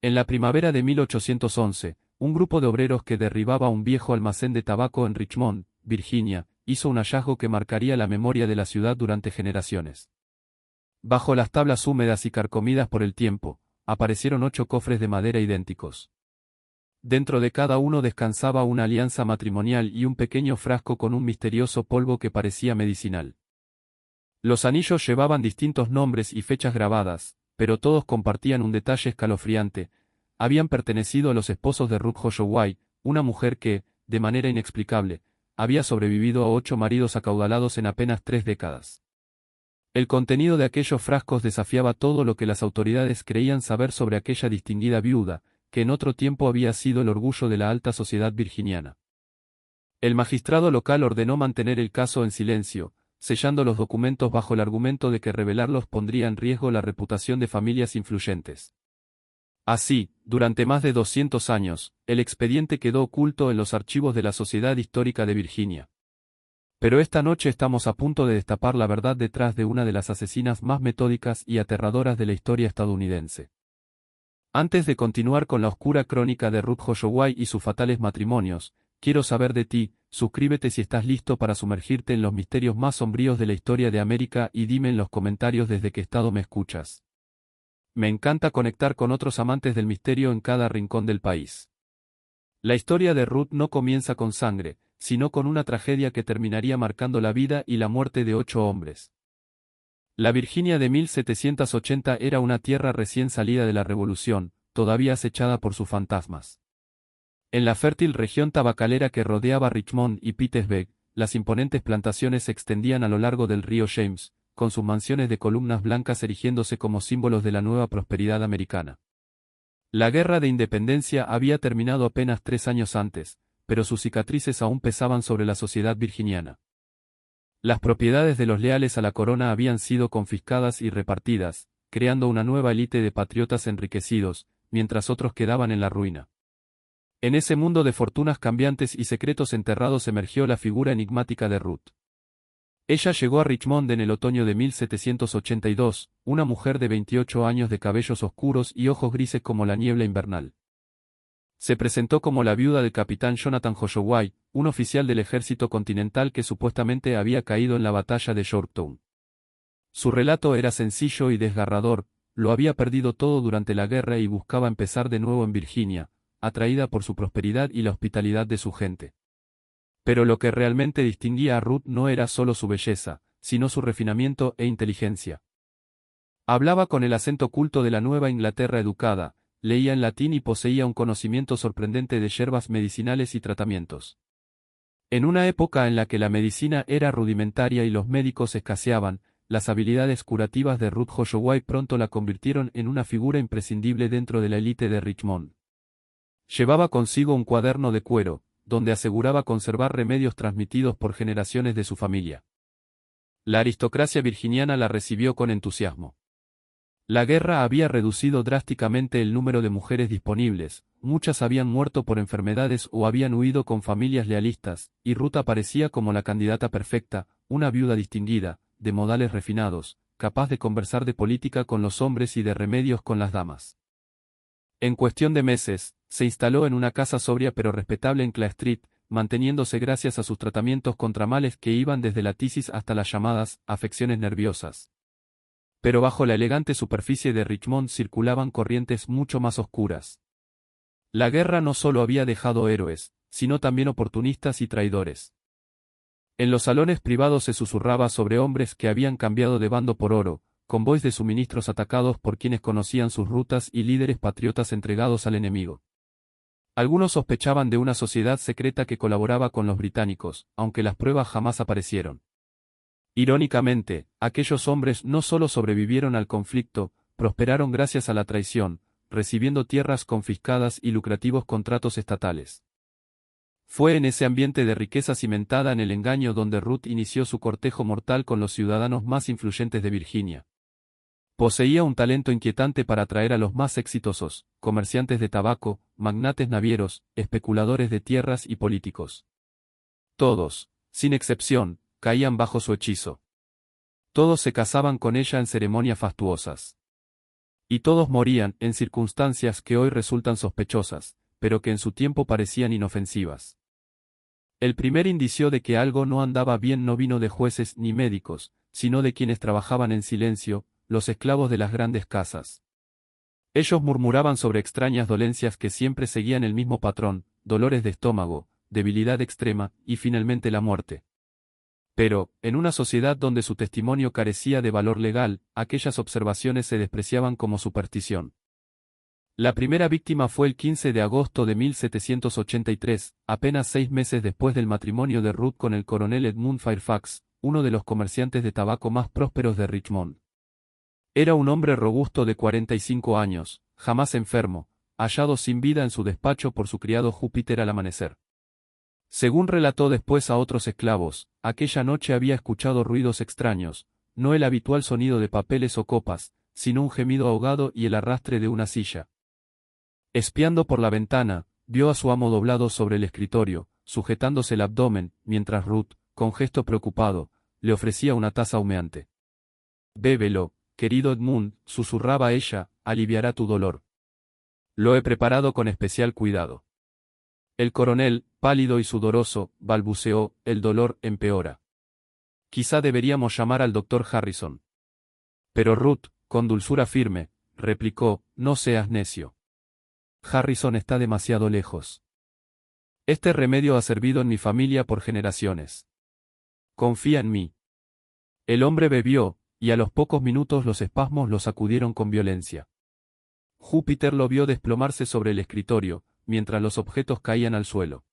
En la primavera de 1811, un grupo de obreros que derribaba un viejo almacén de tabaco en Richmond, Virginia, hizo un hallazgo que marcaría la memoria de la ciudad durante generaciones. Bajo las tablas húmedas y carcomidas por el tiempo, aparecieron 8 cofres de madera idénticos. Dentro de cada uno descansaba una alianza matrimonial y un pequeño frasco con un misterioso polvo que parecía medicinal. Los anillos llevaban distintos nombres y fechas grabadas, pero todos compartían un detalle escalofriante: habían pertenecido a los esposos de Ruth Holloway, una mujer que, de manera inexplicable, había sobrevivido a 8 maridos acaudalados en apenas 3 décadas. El contenido de aquellos frascos desafiaba todo lo que las autoridades creían saber sobre aquella distinguida viuda, que en otro tiempo había sido el orgullo de la alta sociedad virginiana. El magistrado local ordenó mantener el caso en silencio, sellando los documentos bajo el argumento de que revelarlos pondría en riesgo la reputación de familias influyentes. Así, durante más de 200 años, el expediente quedó oculto en los archivos de la Sociedad Histórica de Virginia. Pero esta noche estamos a punto de destapar la verdad detrás de una de las asesinas más metódicas y aterradoras de la historia estadounidense. Antes de continuar con la oscura crónica de Ruth Holloway y sus fatales matrimonios, quiero saber de ti. Suscríbete si estás listo para sumergirte en los misterios más sombríos de la historia de América y dime en los comentarios desde qué estado me escuchas. Me encanta conectar con otros amantes del misterio en cada rincón del país. La historia de Ruth no comienza con sangre, sino con una tragedia que terminaría marcando la vida y la muerte de 8 hombres. La Virginia de 1780 era una tierra recién salida de la Revolución, todavía acechada por sus fantasmas. En la fértil región tabacalera que rodeaba Richmond y Petersburg, las imponentes plantaciones se extendían a lo largo del río James, con sus mansiones de columnas blancas erigiéndose como símbolos de la nueva prosperidad americana. La Guerra de Independencia había terminado apenas 3 años antes, pero sus cicatrices aún pesaban sobre la sociedad virginiana. Las propiedades de los leales a la corona habían sido confiscadas y repartidas, creando una nueva élite de patriotas enriquecidos, mientras otros quedaban en la ruina. En ese mundo de fortunas cambiantes y secretos enterrados emergió la figura enigmática de Ruth. Ella llegó a Richmond en el otoño de 1782, una mujer de 28 años de cabellos oscuros y ojos grises como la niebla invernal. Se presentó como la viuda del capitán Jonathan Holloway, un oficial del ejército continental que supuestamente había caído en la batalla de Yorktown. Su relato era sencillo y desgarrador: lo había perdido todo durante la guerra y buscaba empezar de nuevo en Virginia, atraída por su prosperidad y la hospitalidad de su gente. Pero lo que realmente distinguía a Ruth no era solo su belleza, sino su refinamiento e inteligencia. Hablaba con el acento culto de la Nueva Inglaterra educada, leía en latín y poseía un conocimiento sorprendente de hierbas medicinales y tratamientos. En una época en la que la medicina era rudimentaria y los médicos escaseaban, las habilidades curativas de Ruth Holloway pronto la convirtieron en una figura imprescindible dentro de la élite de Richmond. Llevaba consigo un cuaderno de cuero, donde aseguraba conservar remedios transmitidos por generaciones de su familia. La aristocracia virginiana la recibió con entusiasmo. La guerra había reducido drásticamente el número de mujeres disponibles, muchas habían muerto por enfermedades o habían huido con familias lealistas, y Ruth aparecía como la candidata perfecta, una viuda distinguida, de modales refinados, capaz de conversar de política con los hombres y de remedios con las damas. En cuestión de meses, se instaló en una casa sobria pero respetable en Clay Street, manteniéndose gracias a sus tratamientos contra males que iban desde la tisis hasta las llamadas afecciones nerviosas. Pero bajo la elegante superficie de Richmond circulaban corrientes mucho más oscuras. La guerra no solo había dejado héroes, sino también oportunistas y traidores. En los salones privados se susurraba sobre hombres que habían cambiado de bando por oro, convoys de suministros atacados por quienes conocían sus rutas y líderes patriotas entregados al enemigo. Algunos sospechaban de una sociedad secreta que colaboraba con los británicos, aunque las pruebas jamás aparecieron. Irónicamente, aquellos hombres no solo sobrevivieron al conflicto, prosperaron gracias a la traición, recibiendo tierras confiscadas y lucrativos contratos estatales. Fue en ese ambiente de riqueza cimentada en el engaño donde Ruth inició su cortejo mortal con los ciudadanos más influyentes de Virginia. Poseía un talento inquietante para atraer a los más exitosos, comerciantes de tabaco, magnates navieros, especuladores de tierras y políticos. Todos, sin excepción, caían bajo su hechizo. Todos se casaban con ella en ceremonias fastuosas. Y todos morían en circunstancias que hoy resultan sospechosas, pero que en su tiempo parecían inofensivas. El primer indicio de que algo no andaba bien no vino de jueces ni médicos, sino de quienes trabajaban en silencio, los esclavos de las grandes casas. Ellos murmuraban sobre extrañas dolencias que siempre seguían el mismo patrón, dolores de estómago, debilidad extrema, y finalmente la muerte. Pero, en una sociedad donde su testimonio carecía de valor legal, aquellas observaciones se despreciaban como superstición. La primera víctima fue el 15 de agosto de 1783, apenas 6 meses después del matrimonio de Ruth con el coronel Edmund Fairfax, uno de los comerciantes de tabaco más prósperos de Richmond. Era un hombre robusto de 45 años, jamás enfermo, hallado sin vida en su despacho por su criado Júpiter al amanecer. Según relató después a otros esclavos, aquella noche había escuchado ruidos extraños, no el habitual sonido de papeles o copas, sino un gemido ahogado y el arrastre de una silla. Espiando por la ventana, vio a su amo doblado sobre el escritorio, sujetándose el abdomen, mientras Ruth, con gesto preocupado, le ofrecía una taza humeante. «Bébelo, querido Edmund», susurraba ella, «aliviará tu dolor. Lo he preparado con especial cuidado». El coronel, pálido y sudoroso, balbuceó, «El dolor empeora. Quizá deberíamos llamar al doctor Harrison». Pero Ruth, con dulzura firme, replicó, «No seas necio. Harrison está demasiado lejos. Este remedio ha servido en mi familia por generaciones. Confía en mí». El hombre bebió, y a los pocos minutos los espasmos lo sacudieron con violencia. Júpiter lo vio desplomarse sobre el escritorio, mientras los objetos caían al suelo.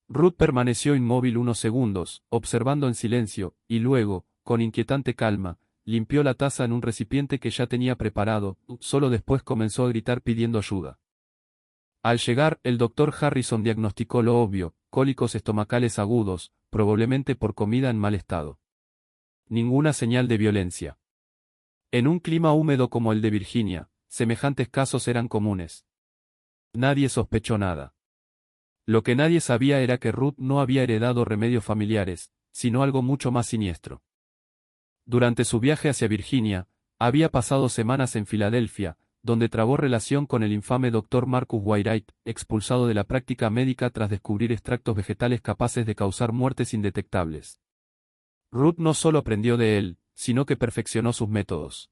Ruth permaneció inmóvil unos segundos, observando en silencio, y luego, con inquietante calma, limpió la taza en un recipiente que ya tenía preparado, solo después comenzó a gritar pidiendo ayuda. Al llegar, el doctor Harrison diagnosticó lo obvio, cólicos estomacales agudos, probablemente por comida en mal estado. Ninguna señal de violencia. En un clima húmedo como el de Virginia, semejantes casos eran comunes. Nadie sospechó nada. Lo que nadie sabía era que Ruth no había heredado remedios familiares, sino algo mucho más siniestro. Durante su viaje hacia Virginia, había pasado semanas en Filadelfia, donde trabó relación con el infame Dr. Marcus Wainwright, expulsado de la práctica médica tras descubrir extractos vegetales capaces de causar muertes indetectables. Ruth no solo aprendió de él, sino que perfeccionó sus métodos.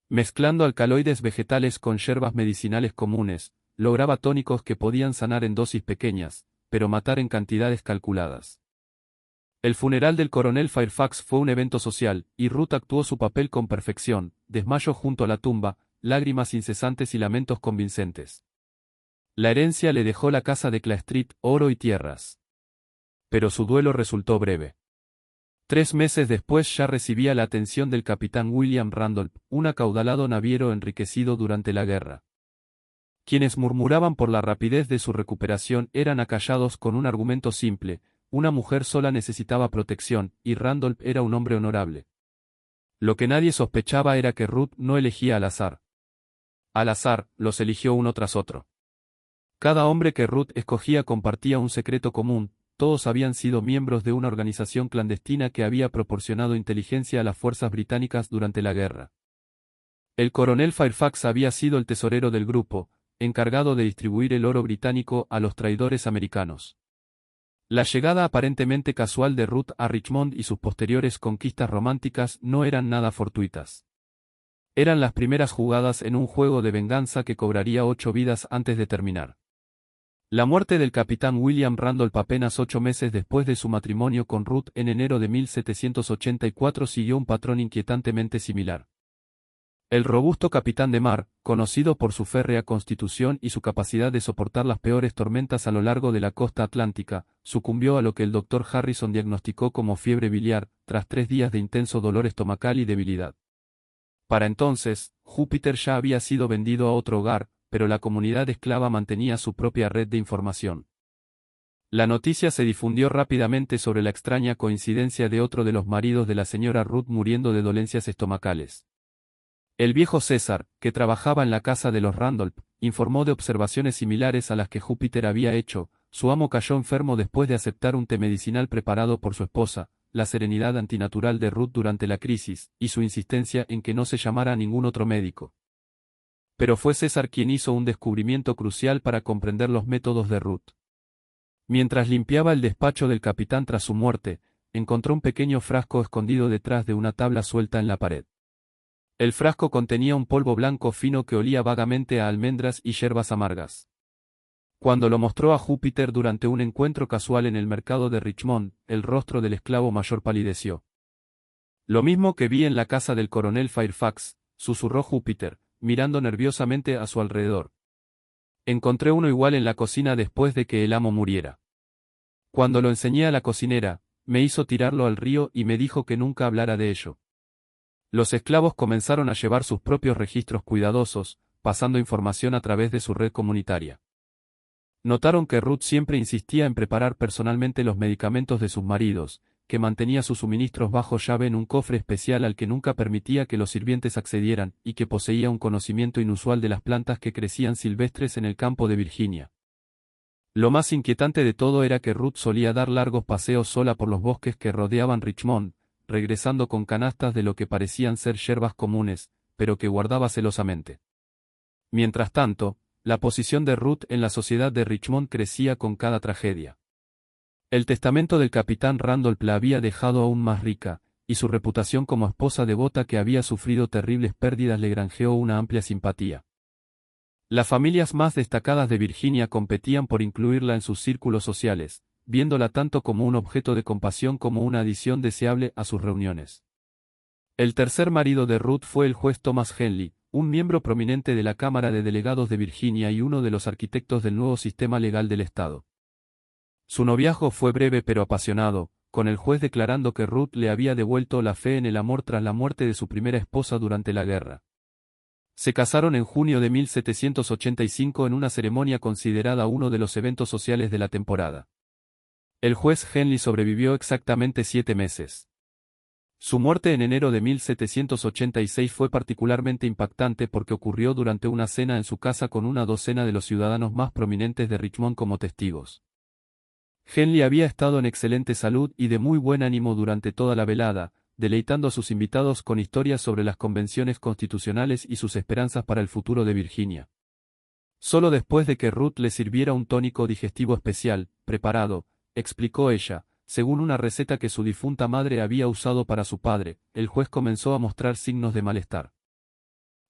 Mezclando alcaloides vegetales con hierbas medicinales comunes, lograba tónicos que podían sanar en dosis pequeñas, pero matar en cantidades calculadas. El funeral del coronel Fairfax fue un evento social, y Ruth actuó su papel con perfección, desmayo junto a la tumba, lágrimas incesantes y lamentos convincentes. La herencia le dejó la casa de Clay Street, oro y tierras. Pero su duelo resultó breve. 3 meses después ya recibía la atención del capitán William Randolph, un acaudalado naviero enriquecido durante la guerra. Quienes murmuraban por la rapidez de su recuperación eran acallados con un argumento simple: una mujer sola necesitaba protección, y Randolph era un hombre honorable. Lo que nadie sospechaba era que Ruth no elegía al azar. Al azar, los eligió uno tras otro. Cada hombre que Ruth escogía compartía un secreto común: todos habían sido miembros de una organización clandestina que había proporcionado inteligencia a las fuerzas británicas durante la guerra. El coronel Fairfax había sido el tesorero del grupo, encargado de distribuir el oro británico a los traidores americanos. La llegada aparentemente casual de Ruth a Richmond y sus posteriores conquistas románticas no eran nada fortuitas. Eran las primeras jugadas en un juego de venganza que cobraría 8 vidas antes de terminar. La muerte del capitán William Randolph apenas 8 meses después de su matrimonio con Ruth en enero de 1784 siguió un patrón inquietantemente similar. El robusto capitán de mar, conocido por su férrea constitución y su capacidad de soportar las peores tormentas a lo largo de la costa atlántica, sucumbió a lo que el doctor Harrison diagnosticó como fiebre biliar, tras 3 días de intenso dolor estomacal y debilidad. Para entonces, Júpiter ya había sido vendido a otro hogar, pero la comunidad esclava mantenía su propia red de información. La noticia se difundió rápidamente sobre la extraña coincidencia de otro de los maridos de la señora Ruth muriendo de dolencias estomacales. El viejo César, que trabajaba en la casa de los Randolph, informó de observaciones similares a las que Júpiter había hecho. Su amo cayó enfermo después de aceptar un té medicinal preparado por su esposa. La serenidad antinatural de Ruth durante la crisis, y su insistencia en que no se llamara a ningún otro médico. Pero fue César quien hizo un descubrimiento crucial para comprender los métodos de Ruth. Mientras limpiaba el despacho del capitán tras su muerte, encontró un pequeño frasco escondido detrás de una tabla suelta en la pared. El frasco contenía un polvo blanco fino que olía vagamente a almendras y yerbas amargas. Cuando lo mostró a Júpiter durante un encuentro casual en el mercado de Richmond, el rostro del esclavo mayor palideció. Lo mismo que vi en la casa del coronel Fairfax, susurró Júpiter, mirando nerviosamente a su alrededor. Encontré uno igual en la cocina después de que el amo muriera. Cuando lo enseñé a la cocinera, me hizo tirarlo al río y me dijo que nunca hablara de ello. Los esclavos comenzaron a llevar sus propios registros cuidadosos, pasando información a través de su red comunitaria. Notaron que Ruth siempre insistía en preparar personalmente los medicamentos de sus maridos, que mantenía sus suministros bajo llave en un cofre especial al que nunca permitía que los sirvientes accedieran, y que poseía un conocimiento inusual de las plantas que crecían silvestres en el campo de Virginia. Lo más inquietante de todo era que Ruth solía dar largos paseos sola por los bosques que rodeaban Richmond, regresando con canastas de lo que parecían ser yerbas comunes, pero que guardaba celosamente. Mientras tanto, la posición de Ruth en la sociedad de Richmond crecía con cada tragedia. El testamento del capitán Randolph la había dejado aún más rica, y su reputación como esposa devota que había sufrido terribles pérdidas le granjeó una amplia simpatía. Las familias más destacadas de Virginia competían por incluirla en sus círculos sociales, viéndola tanto como un objeto de compasión como una adición deseable a sus reuniones. El tercer marido de Ruth fue el juez Thomas Henley, un miembro prominente de la Cámara de Delegados de Virginia y uno de los arquitectos del nuevo sistema legal del Estado. Su noviazgo fue breve pero apasionado, con el juez declarando que Ruth le había devuelto la fe en el amor tras la muerte de su primera esposa durante la guerra. Se casaron en junio de 1785 en una ceremonia considerada uno de los eventos sociales de la temporada. El juez Henley sobrevivió exactamente 7 meses. Su muerte en enero de 1786 fue particularmente impactante porque ocurrió durante una cena en su casa con una docena de los ciudadanos más prominentes de Richmond como testigos. Henley había estado en excelente salud y de muy buen ánimo durante toda la velada, deleitando a sus invitados con historias sobre las convenciones constitucionales y sus esperanzas para el futuro de Virginia. Solo después de que Ruth le sirviera un tónico digestivo especial, preparado, explicó ella, según una receta que su difunta madre había usado para su padre, el juez comenzó a mostrar signos de malestar.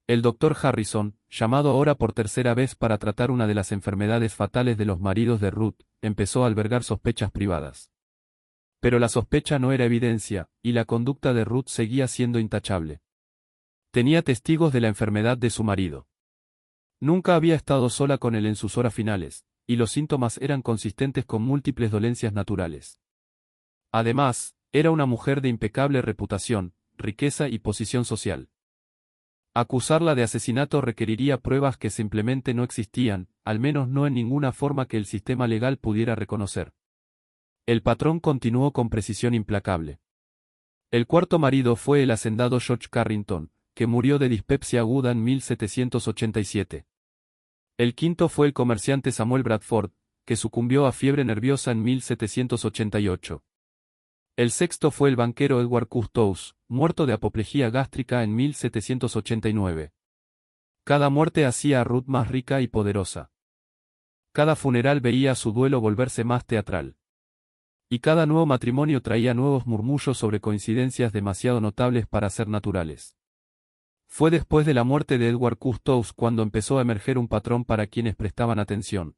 El doctor Harrison, llamado ahora por tercera vez para tratar una de las enfermedades fatales de los maridos de Ruth, empezó a albergar sospechas privadas. Pero la sospecha no era evidencia, y la conducta de Ruth seguía siendo intachable. Tenía testigos de la enfermedad de su marido. Nunca había estado sola con él en sus horas finales, y los síntomas eran consistentes con múltiples dolencias naturales. Además, era una mujer de impecable reputación, riqueza y posición social. Acusarla de asesinato requeriría pruebas que simplemente no existían, al menos no en ninguna forma que el sistema legal pudiera reconocer. El patrón continuó con precisión implacable. El cuarto marido fue el hacendado George Carrington, que murió de dispepsia aguda en 1787. El quinto fue el comerciante Samuel Bradford, que sucumbió a fiebre nerviosa en 1788. El sexto fue el banquero Edward Custos, muerto de apoplejía gástrica en 1789. Cada muerte hacía a Ruth más rica y poderosa. Cada funeral veía su duelo volverse más teatral. Y cada nuevo matrimonio traía nuevos murmullos sobre coincidencias demasiado notables para ser naturales. Fue después de la muerte de Edward Custos cuando empezó a emerger un patrón para quienes prestaban atención.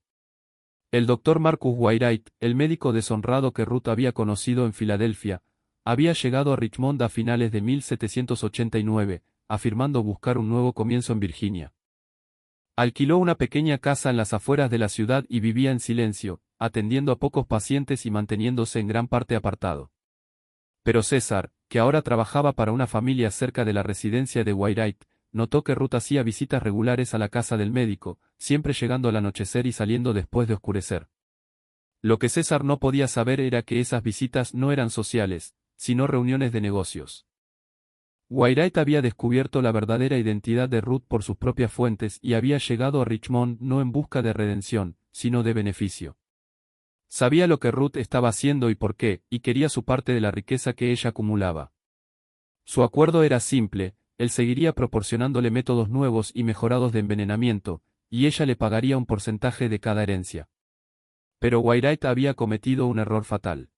El doctor Marcus Wainwright, el médico deshonrado que Ruth había conocido en Filadelfia, había llegado a Richmond a finales de 1789, afirmando buscar un nuevo comienzo en Virginia. Alquiló una pequeña casa en las afueras de la ciudad y vivía en silencio, atendiendo a pocos pacientes y manteniéndose en gran parte apartado. Pero César, que ahora trabajaba para una familia cerca de la residencia de Wainwright, notó que Ruth hacía visitas regulares a la casa del médico, siempre llegando al anochecer y saliendo después de oscurecer. Lo que César no podía saber era que esas visitas no eran sociales, sino reuniones de negocios. Wainwright había descubierto la verdadera identidad de Ruth por sus propias fuentes y había llegado a Richmond no en busca de redención, sino de beneficio. Sabía lo que Ruth estaba haciendo y por qué, y quería su parte de la riqueza que ella acumulaba. Su acuerdo era simple: él seguiría proporcionándole métodos nuevos y mejorados de envenenamiento, y ella le pagaría un porcentaje de cada herencia. Pero Wainwright había cometido un error fatal.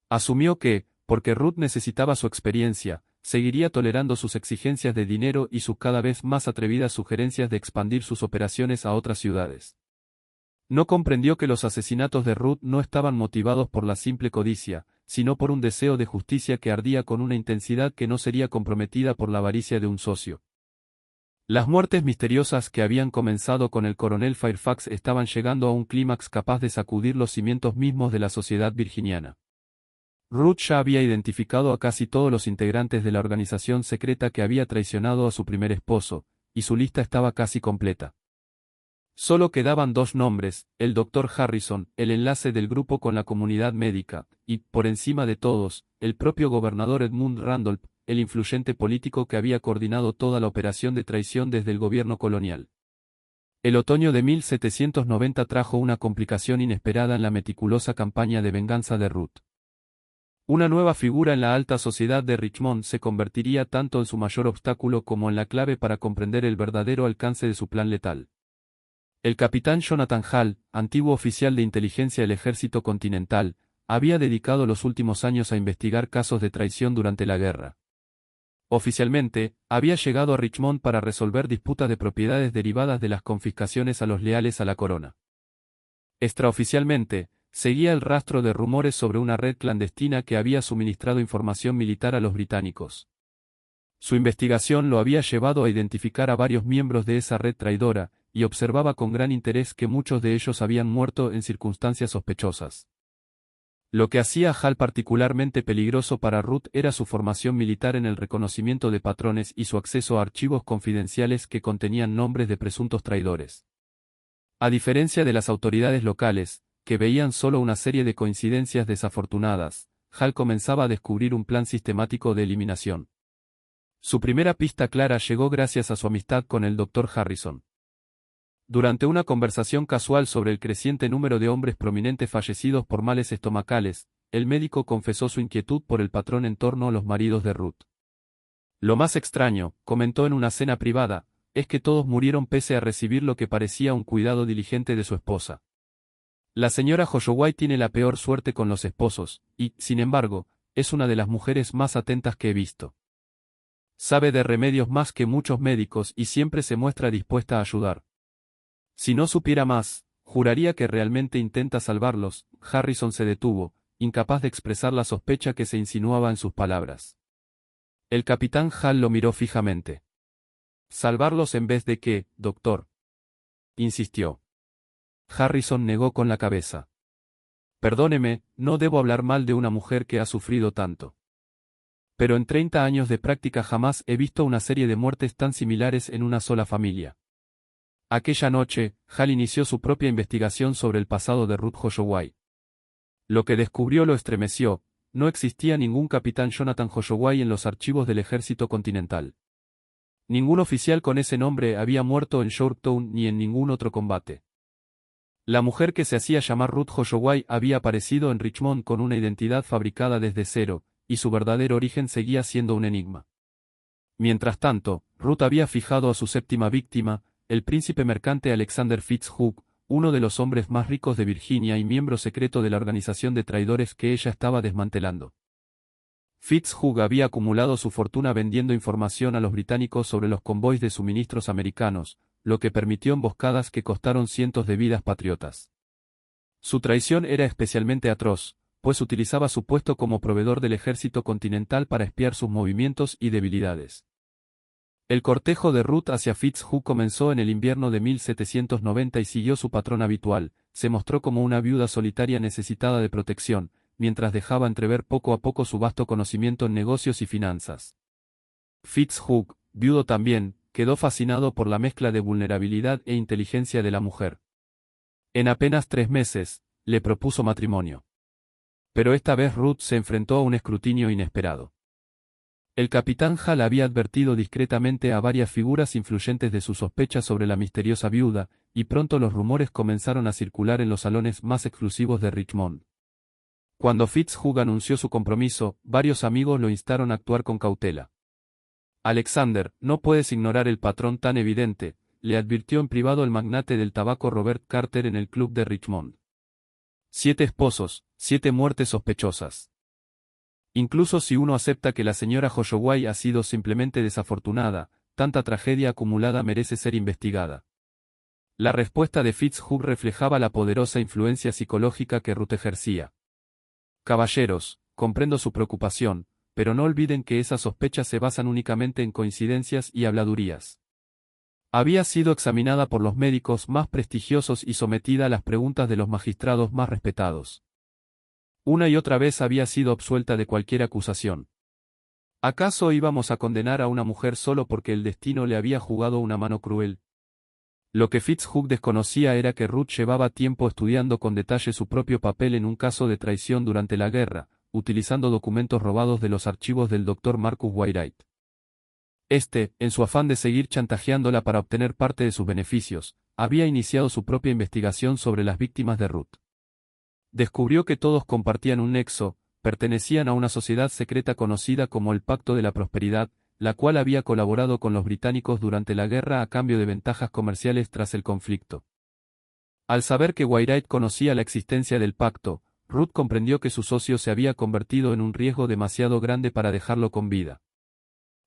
Asumió que, porque Ruth necesitaba su experiencia, seguiría tolerando sus exigencias de dinero y sus cada vez más atrevidas sugerencias de expandir sus operaciones a otras ciudades. No comprendió que los asesinatos de Ruth no estaban motivados por la simple codicia, sino por un deseo de justicia que ardía con una intensidad que no sería comprometida por la avaricia de un socio. Las muertes misteriosas que habían comenzado con el coronel Fairfax estaban llegando a un clímax capaz de sacudir los cimientos mismos de la sociedad virginiana. Ruth ya había identificado a casi todos los integrantes de la organización secreta que había traicionado a su primer esposo, y su lista estaba casi completa. Solo quedaban dos nombres, el Dr. Harrison, el enlace del grupo con la comunidad médica, y, por encima de todos, el propio gobernador Edmund Randolph, el influyente político que había coordinado toda la operación de traición desde el gobierno colonial. El otoño de 1790 trajo una complicación inesperada en la meticulosa campaña de venganza de Ruth. Una nueva figura en la alta sociedad de Richmond se convertiría tanto en su mayor obstáculo como en la clave para comprender el verdadero alcance de su plan letal. El capitán Jonathan Hall, antiguo oficial de inteligencia del ejército continental, había dedicado los últimos años a investigar casos de traición durante la guerra. Oficialmente, había llegado a Richmond para resolver disputas de propiedades derivadas de las confiscaciones a los leales a la corona. Extraoficialmente, seguía el rastro de rumores sobre una red clandestina que había suministrado información militar a los británicos. Su investigación lo había llevado a identificar a varios miembros de esa red traidora, y observaba con gran interés que muchos de ellos habían muerto en circunstancias sospechosas. Lo que hacía a Hall particularmente peligroso para Ruth era su formación militar en el reconocimiento de patrones y su acceso a archivos confidenciales que contenían nombres de presuntos traidores. A diferencia de las autoridades locales, que veían solo una serie de coincidencias desafortunadas, Hall comenzaba a descubrir un plan sistemático de eliminación. Su primera pista clara llegó gracias a su amistad con el Dr. Harrison. Durante una conversación casual sobre el creciente número de hombres prominentes fallecidos por males estomacales, el médico confesó su inquietud por el patrón en torno a los maridos de Ruth. Lo más extraño, comentó en una cena privada, es que todos murieron pese a recibir lo que parecía un cuidado diligente de su esposa. La señora Holloway tiene la peor suerte con los esposos, y, sin embargo, es una de las mujeres más atentas que he visto. Sabe de remedios más que muchos médicos y siempre se muestra dispuesta a ayudar. Si no supiera más, juraría que realmente intenta salvarlos. Harrison se detuvo, incapaz de expresar la sospecha que se insinuaba en sus palabras. El capitán Hall lo miró fijamente. «¿Salvarlos en vez de qué, doctor?», insistió. Harrison negó con la cabeza. «Perdóneme, no debo hablar mal de una mujer que ha sufrido tanto. Pero en 30 años de práctica jamás he visto una serie de muertes tan similares en una sola familia». Aquella noche, Hall inició su propia investigación sobre el pasado de Ruth Holloway. Lo que descubrió lo estremeció: no existía ningún capitán Jonathan Holloway en los archivos del ejército continental. Ningún oficial con ese nombre había muerto en Yorktown ni en ningún otro combate. La mujer que se hacía llamar Ruth Holloway había aparecido en Richmond con una identidad fabricada desde cero, y su verdadero origen seguía siendo un enigma. Mientras tanto, Ruth había fijado a su séptima víctima, el príncipe mercante Alexander Fitzhugh, uno de los hombres más ricos de Virginia y miembro secreto de la organización de traidores que ella estaba desmantelando. Fitzhugh había acumulado su fortuna vendiendo información a los británicos sobre los convoys de suministros americanos, lo que permitió emboscadas que costaron cientos de vidas patriotas. Su traición era especialmente atroz, pues utilizaba su puesto como proveedor del ejército continental para espiar sus movimientos y debilidades. El cortejo de Ruth hacia Fitzhugh comenzó en el invierno de 1790 y siguió su patrón habitual: se mostró como una viuda solitaria necesitada de protección, mientras dejaba entrever poco a poco su vasto conocimiento en negocios y finanzas. Fitzhugh, viudo también, quedó fascinado por la mezcla de vulnerabilidad e inteligencia de la mujer. En apenas 3 meses, le propuso matrimonio. Pero esta vez Ruth se enfrentó a un escrutinio inesperado. El capitán Hall había advertido discretamente a varias figuras influyentes de su sospecha sobre la misteriosa viuda, y pronto los rumores comenzaron a circular en los salones más exclusivos de Richmond. Cuando Fitzhugh anunció su compromiso, varios amigos lo instaron a actuar con cautela. Alexander, no puedes ignorar el patrón tan evidente, le advirtió en privado el magnate del tabaco Robert Carter en el club de Richmond. 7 esposos, 7 muertes sospechosas. Incluso si uno acepta que la señora Holloway ha sido simplemente desafortunada, tanta tragedia acumulada merece ser investigada. La respuesta de FitzHugh reflejaba la poderosa influencia psicológica que Ruth ejercía. Caballeros, comprendo su preocupación, pero no olviden que esas sospechas se basan únicamente en coincidencias y habladurías. Había sido examinada por los médicos más prestigiosos y sometida a las preguntas de los magistrados más respetados. Una y otra vez había sido absuelta de cualquier acusación. ¿Acaso íbamos a condenar a una mujer solo porque el destino le había jugado una mano cruel? Lo que FitzHugh desconocía era que Ruth llevaba tiempo estudiando con detalle su propio papel en un caso de traición durante la guerra, utilizando documentos robados de los archivos del Dr. Marcus Wainwright. En su afán de seguir chantajeándola para obtener parte de sus beneficios, había iniciado su propia investigación sobre las víctimas de Ruth. Descubrió que todos compartían un nexo, pertenecían a una sociedad secreta conocida como el Pacto de la Prosperidad, la cual había colaborado con los británicos durante la guerra a cambio de ventajas comerciales tras el conflicto. Al saber que Wainwright conocía la existencia del pacto, Ruth comprendió que su socio se había convertido en un riesgo demasiado grande para dejarlo con vida.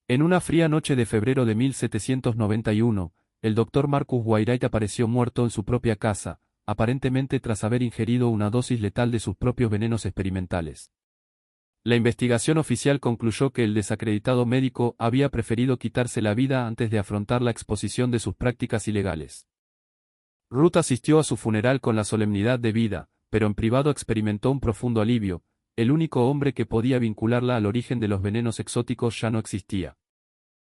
En una fría noche de febrero de 1791, el Dr. Marcus Wainwright apareció muerto en su propia casa, aparentemente tras haber ingerido una dosis letal de sus propios venenos experimentales. La investigación oficial concluyó que el desacreditado médico había preferido quitarse la vida antes de afrontar la exposición de sus prácticas ilegales. Ruth asistió a su funeral con la solemnidad debida, pero en privado experimentó un profundo alivio. El único hombre que podía vincularla al origen de los venenos exóticos ya no existía.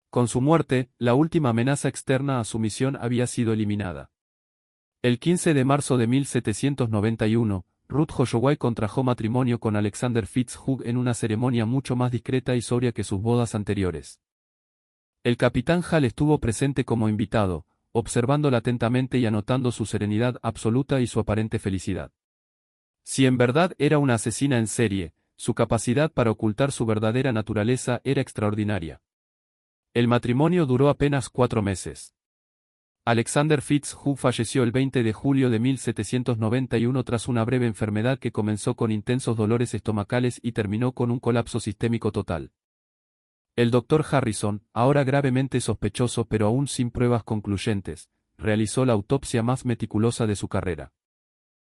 Con su muerte, la última amenaza externa a su misión había sido eliminada. El 15 de marzo de 1791, Ruth Holloway contrajo matrimonio con Alexander FitzHugh en una ceremonia mucho más discreta y sobria que sus bodas anteriores. El capitán Hall estuvo presente como invitado, observándola atentamente y anotando su serenidad absoluta y su aparente felicidad. Si en verdad era una asesina en serie, su capacidad para ocultar su verdadera naturaleza era extraordinaria. El matrimonio duró apenas 4 meses. Alexander FitzHugh falleció el 20 de julio de 1791 tras una breve enfermedad que comenzó con intensos dolores estomacales y terminó con un colapso sistémico total. El Dr. Harrison, ahora gravemente sospechoso pero aún sin pruebas concluyentes, realizó la autopsia más meticulosa de su carrera.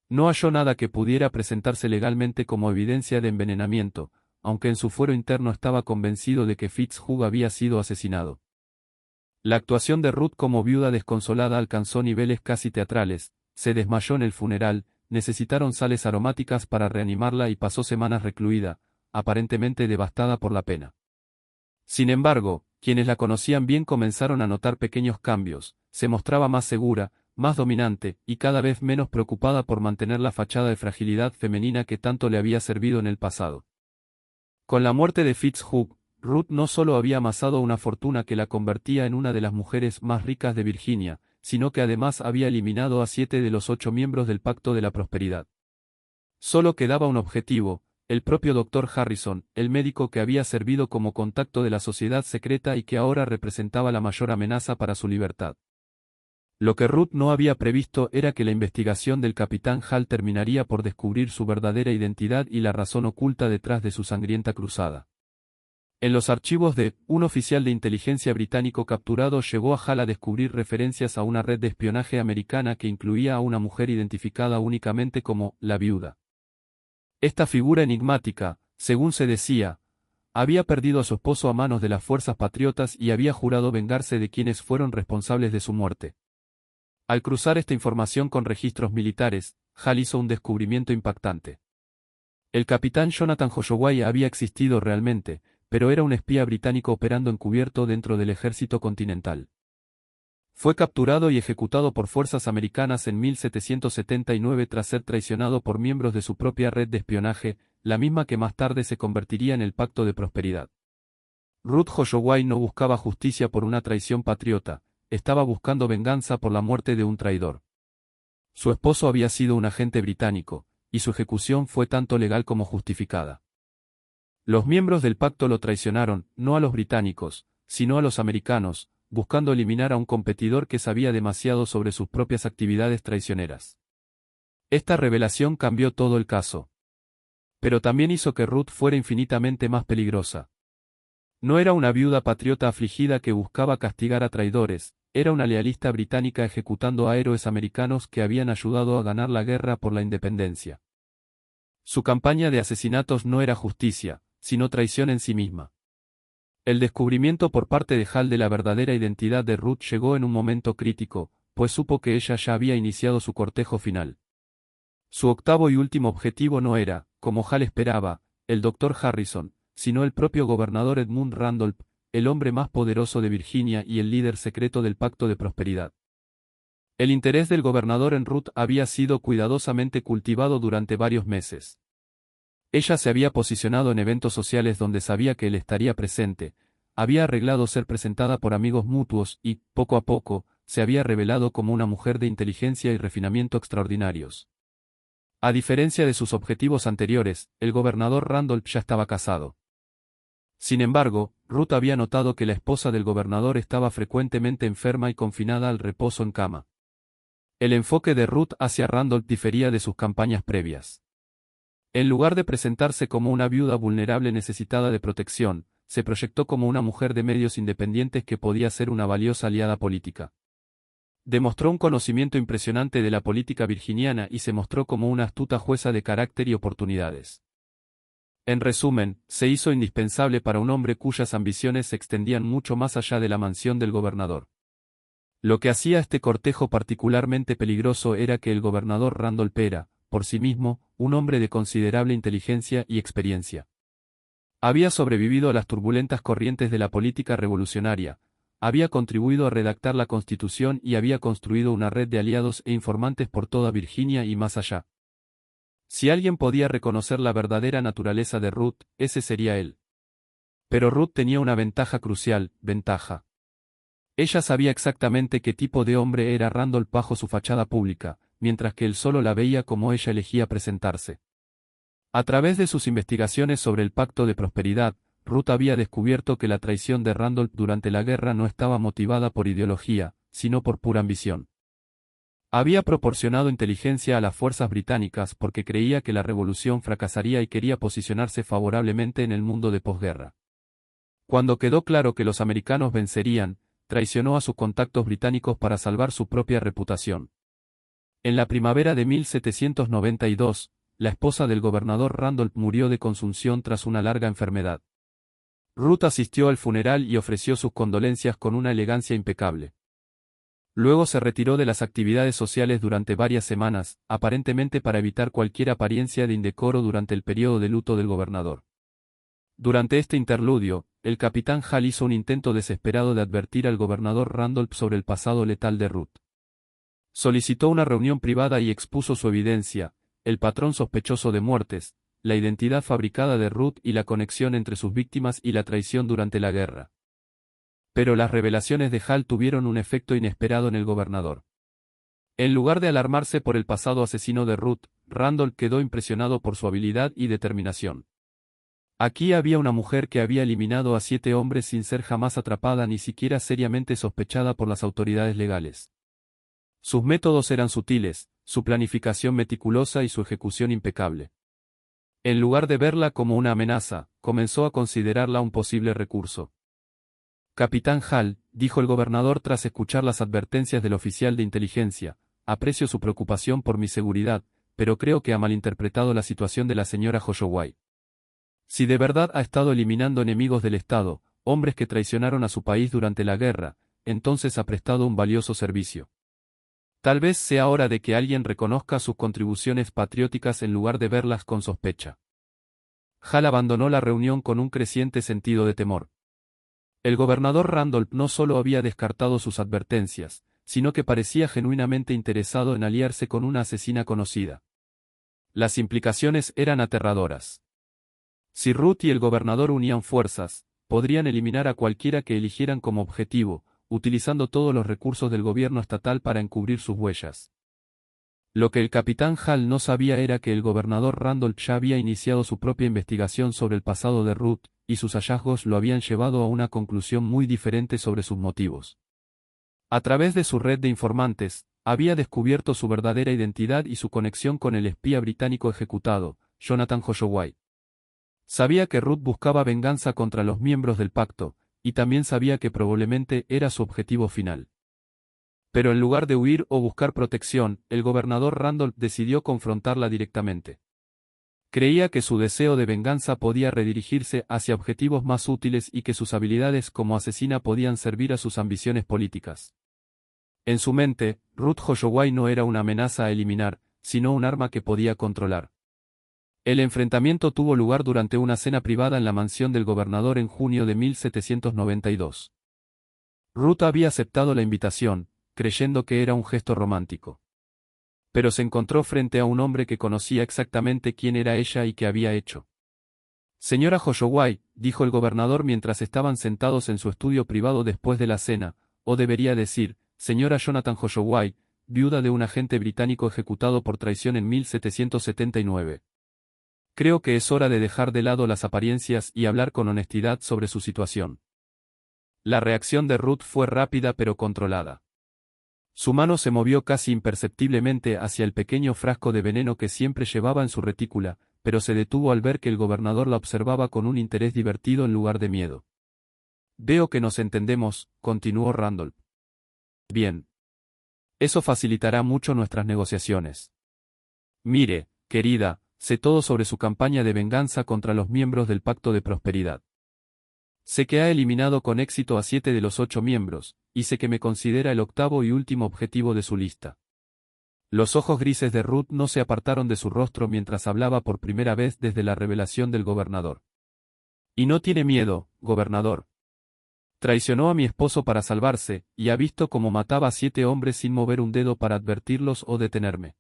No halló nada que pudiera presentarse legalmente como evidencia de envenenamiento, aunque en su fuero interno estaba convencido de que FitzHugh había sido asesinado. La actuación de Ruth como viuda desconsolada alcanzó niveles casi teatrales, se desmayó en el funeral, necesitaron sales aromáticas para reanimarla y pasó semanas recluida, aparentemente devastada por la pena. Sin embargo, quienes la conocían bien comenzaron a notar pequeños cambios, se mostraba más segura, más dominante, y cada vez menos preocupada por mantener la fachada de fragilidad femenina que tanto le había servido en el pasado. Con la muerte de FitzHugh, Ruth no solo había amasado una fortuna que la convertía en una de las mujeres más ricas de Virginia, sino que además había eliminado a 7 de los 8 miembros del Pacto de la Prosperidad. Solo quedaba un objetivo, el propio Dr. Harrison, el médico que había servido como contacto de la sociedad secreta y que ahora representaba la mayor amenaza para su libertad. Lo que Ruth no había previsto era que la investigación del capitán Hall terminaría por descubrir su verdadera identidad y la razón oculta detrás de su sangrienta cruzada. En los archivos de un oficial de inteligencia británico capturado llevó a Hall a descubrir referencias a una red de espionaje americana que incluía a una mujer identificada únicamente como la viuda. Esta figura enigmática, según se decía, había perdido a su esposo a manos de las fuerzas patriotas y había jurado vengarse de quienes fueron responsables de su muerte. Al cruzar esta información con registros militares, Hall hizo un descubrimiento impactante. El capitán Jonathan Holloway había existido realmente, pero era un espía británico operando encubierto dentro del ejército continental. Fue capturado y ejecutado por fuerzas americanas en 1779 tras ser traicionado por miembros de su propia red de espionaje, la misma que más tarde se convertiría en el Pacto de Prosperidad. Ruth Holloway no buscaba justicia por una traición patriota, estaba buscando venganza por la muerte de un traidor. Su esposo había sido un agente británico, y su ejecución fue tanto legal como justificada. Los miembros del pacto lo traicionaron, no a los británicos, sino a los americanos, buscando eliminar a un competidor que sabía demasiado sobre sus propias actividades traicioneras. Esta revelación cambió todo el caso. Pero también hizo que Ruth fuera infinitamente más peligrosa. No era una viuda patriota afligida que buscaba castigar a traidores, era una lealista británica ejecutando a héroes americanos que habían ayudado a ganar la guerra por la independencia. Su campaña de asesinatos no era justicia, sino traición en sí misma. El descubrimiento por parte de Hal de la verdadera identidad de Ruth llegó en un momento crítico, pues supo que ella ya había iniciado su cortejo final. Su octavo y último objetivo no era, como Hal esperaba, el Dr. Harrison, sino el propio gobernador Edmund Randolph, el hombre más poderoso de Virginia y el líder secreto del Pacto de Prosperidad. El interés del gobernador en Ruth había sido cuidadosamente cultivado durante varios meses. Ella se había posicionado en eventos sociales donde sabía que él estaría presente, había arreglado ser presentada por amigos mutuos y, poco a poco, se había revelado como una mujer de inteligencia y refinamiento extraordinarios. A diferencia de sus objetivos anteriores, el gobernador Randolph ya estaba casado. Sin embargo, Ruth había notado que la esposa del gobernador estaba frecuentemente enferma y confinada al reposo en cama. El enfoque de Ruth hacia Randolph difería de sus campañas previas. En lugar de presentarse como una viuda vulnerable necesitada de protección, se proyectó como una mujer de medios independientes que podía ser una valiosa aliada política. Demostró un conocimiento impresionante de la política virginiana y se mostró como una astuta jueza de carácter y oportunidades. En resumen, se hizo indispensable para un hombre cuyas ambiciones se extendían mucho más allá de la mansión del gobernador. Lo que hacía este cortejo particularmente peligroso era que el gobernador Randolph era, por sí mismo, un hombre de considerable inteligencia y experiencia. Había sobrevivido a las turbulentas corrientes de la política revolucionaria, había contribuido a redactar la Constitución y había construido una red de aliados e informantes por toda Virginia y más allá. Si alguien podía reconocer la verdadera naturaleza de Ruth, ese sería él. Pero Ruth tenía una ventaja crucial, ventaja. Ella sabía exactamente qué tipo de hombre era Randolph bajo su fachada pública, mientras que él solo la veía como ella elegía presentarse. A través de sus investigaciones sobre el Pacto de Prosperidad, Ruth había descubierto que la traición de Randolph durante la guerra no estaba motivada por ideología, sino por pura ambición. Había proporcionado inteligencia a las fuerzas británicas porque creía que la revolución fracasaría y quería posicionarse favorablemente en el mundo de posguerra. Cuando quedó claro que los americanos vencerían, traicionó a sus contactos británicos para salvar su propia reputación. En la primavera de 1792, la esposa del gobernador Randolph murió de consunción tras una larga enfermedad. Ruth asistió al funeral y ofreció sus condolencias con una elegancia impecable. Luego se retiró de las actividades sociales durante varias semanas, aparentemente para evitar cualquier apariencia de indecoro durante el periodo de luto del gobernador. Durante este interludio, el capitán Hal hizo un intento desesperado de advertir al gobernador Randolph sobre el pasado letal de Ruth. Solicitó una reunión privada y expuso su evidencia, el patrón sospechoso de muertes, la identidad fabricada de Ruth y la conexión entre sus víctimas y la traición durante la guerra. Pero las revelaciones de Hal tuvieron un efecto inesperado en el gobernador. En lugar de alarmarse por el pasado asesino de Ruth, Randolph quedó impresionado por su habilidad y determinación. Aquí había una mujer que había eliminado a 7 hombres sin ser jamás atrapada ni siquiera seriamente sospechada por las autoridades legales. Sus métodos eran sutiles, su planificación meticulosa y su ejecución impecable. En lugar de verla como una amenaza, comenzó a considerarla un posible recurso. Capitán Hal, dijo el gobernador tras escuchar las advertencias del oficial de inteligencia, aprecio su preocupación por mi seguridad, pero creo que ha malinterpretado la situación de la señora Holloway. Si de verdad ha estado eliminando enemigos del Estado, hombres que traicionaron a su país durante la guerra, entonces ha prestado un valioso servicio. Tal vez sea hora de que alguien reconozca sus contribuciones patrióticas en lugar de verlas con sospecha. Hal abandonó la reunión con un creciente sentido de temor. El gobernador Randolph no solo había descartado sus advertencias, sino que parecía genuinamente interesado en aliarse con una asesina conocida. Las implicaciones eran aterradoras. Si Ruth y el gobernador unían fuerzas, podrían eliminar a cualquiera que eligieran como objetivo, utilizando todos los recursos del gobierno estatal para encubrir sus huellas. Lo que el capitán Hal no sabía era que el gobernador Randolph ya había iniciado su propia investigación sobre el pasado de Ruth, y sus hallazgos lo habían llevado a una conclusión muy diferente sobre sus motivos. A través de su red de informantes, había descubierto su verdadera identidad y su conexión con el espía británico ejecutado, Jonathan Holloway. Sabía que Ruth buscaba venganza contra los miembros del pacto, y también sabía que probablemente era su objetivo final. Pero en lugar de huir o buscar protección, el gobernador Randolph decidió confrontarla directamente. Creía que su deseo de venganza podía redirigirse hacia objetivos más útiles y que sus habilidades como asesina podían servir a sus ambiciones políticas. En su mente, Ruth Holloway no era una amenaza a eliminar, sino un arma que podía controlar. El enfrentamiento tuvo lugar durante una cena privada en la mansión del gobernador en junio de 1792. Ruth había aceptado la invitación, creyendo que era un gesto romántico. Pero se encontró frente a un hombre que conocía exactamente quién era ella y qué había hecho. Señora Holloway, dijo el gobernador mientras estaban sentados en su estudio privado después de la cena, o debería decir, señora Jonathan Holloway, viuda de un agente británico ejecutado por traición en 1779. Creo que es hora de dejar de lado las apariencias y hablar con honestidad sobre su situación. La reacción de Ruth fue rápida pero controlada. Su mano se movió casi imperceptiblemente hacia el pequeño frasco de veneno que siempre llevaba en su retícula, pero se detuvo al ver que el gobernador la observaba con un interés divertido en lugar de miedo. Veo que nos entendemos, continuó Randolph. Bien. Eso facilitará mucho nuestras negociaciones. Mire, querida, sé todo sobre su campaña de venganza contra los miembros del Pacto de Prosperidad. Sé que ha eliminado con éxito a 7 de los 8 miembros, y sé que me considera el octavo y último objetivo de su lista. Los ojos grises de Ruth no se apartaron de su rostro mientras hablaba por primera vez desde la revelación del gobernador. Y no tiene miedo, gobernador. Traicionó a mi esposo para salvarse, y ha visto cómo mataba a 7 hombres sin mover un dedo para advertirlos o detenerme.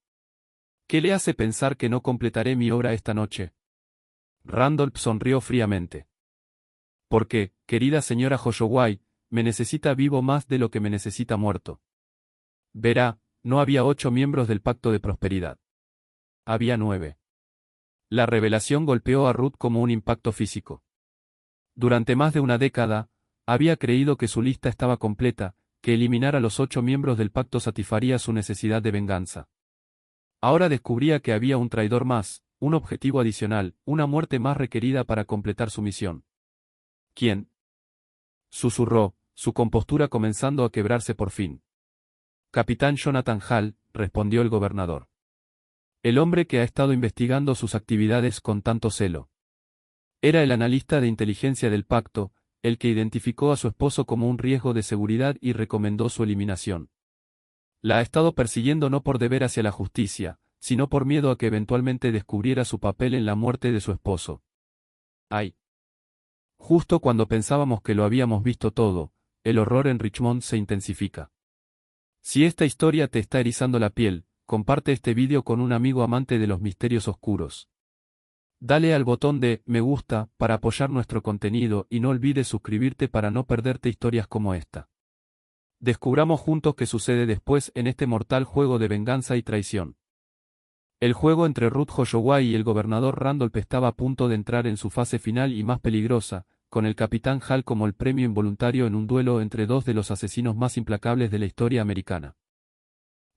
¿Qué le hace pensar que no completaré mi obra esta noche? Randolph sonrió fríamente. Porque, querida señora Holloway, me necesita vivo más de lo que me necesita muerto. Verá, no había 8 miembros del Pacto de Prosperidad. Había 9. La revelación golpeó a Ruth como un impacto físico. Durante más de una década, había creído que su lista estaba completa, que eliminar a los 8 miembros del pacto satisfaría su necesidad de venganza. Ahora descubría que había un traidor más, un objetivo adicional, una muerte más requerida para completar su misión. ¿Quién? Susurró, su compostura comenzando a quebrarse por fin. Capitán Jonathan Hall, respondió el gobernador. El hombre que ha estado investigando sus actividades con tanto celo. Era el analista de inteligencia del pacto, el que identificó a su esposo como un riesgo de seguridad y recomendó su eliminación. La ha estado persiguiendo no por deber hacia la justicia, sino por miedo a que eventualmente descubriera su papel en la muerte de su esposo. ¡Ay! Justo cuando pensábamos que lo habíamos visto todo, el horror en Richmond se intensifica. Si esta historia te está erizando la piel, comparte este vídeo con un amigo amante de los misterios oscuros. Dale al botón de me gusta para apoyar nuestro contenido y no olvides suscribirte para no perderte historias como esta. Descubramos juntos qué sucede después en este mortal juego de venganza y traición. El juego entre Ruth Holloway y el gobernador Randolph estaba a punto de entrar en su fase final y más peligrosa, con el capitán Hall como el premio involuntario en un duelo entre 2 de los asesinos más implacables de la historia americana.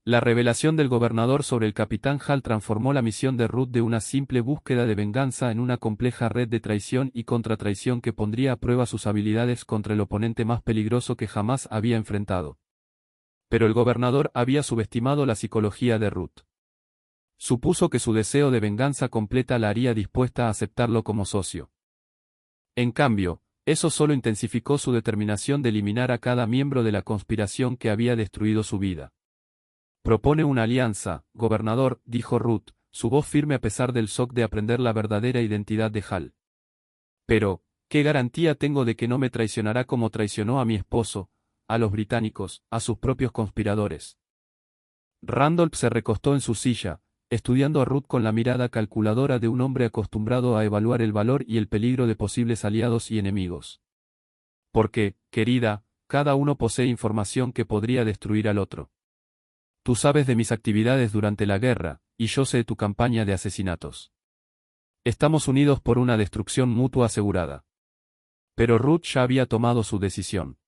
La revelación del gobernador sobre el capitán Hall transformó la misión de Ruth de una simple búsqueda de venganza en una compleja red de traición y contratraición que pondría a prueba sus habilidades contra el oponente más peligroso que jamás había enfrentado. Pero el gobernador había subestimado la psicología de Ruth. Supuso que su deseo de venganza completa la haría dispuesta a aceptarlo como socio. En cambio, eso solo intensificó su determinación de eliminar a cada miembro de la conspiración que había destruido su vida. Propone una alianza, gobernador, dijo Ruth, su voz firme a pesar del shock de aprender la verdadera identidad de Hall. Pero, ¿qué garantía tengo de que no me traicionará como traicionó a mi esposo, a los británicos, a sus propios conspiradores? Randolph se recostó en su silla, estudiando a Ruth con la mirada calculadora de un hombre acostumbrado a evaluar el valor y el peligro de posibles aliados y enemigos. Porque, querida, cada uno posee información que podría destruir al otro. Tú sabes de mis actividades durante la guerra, y yo sé de tu campaña de asesinatos. Estamos unidos por una destrucción mutua asegurada. Pero Ruth ya había tomado su decisión.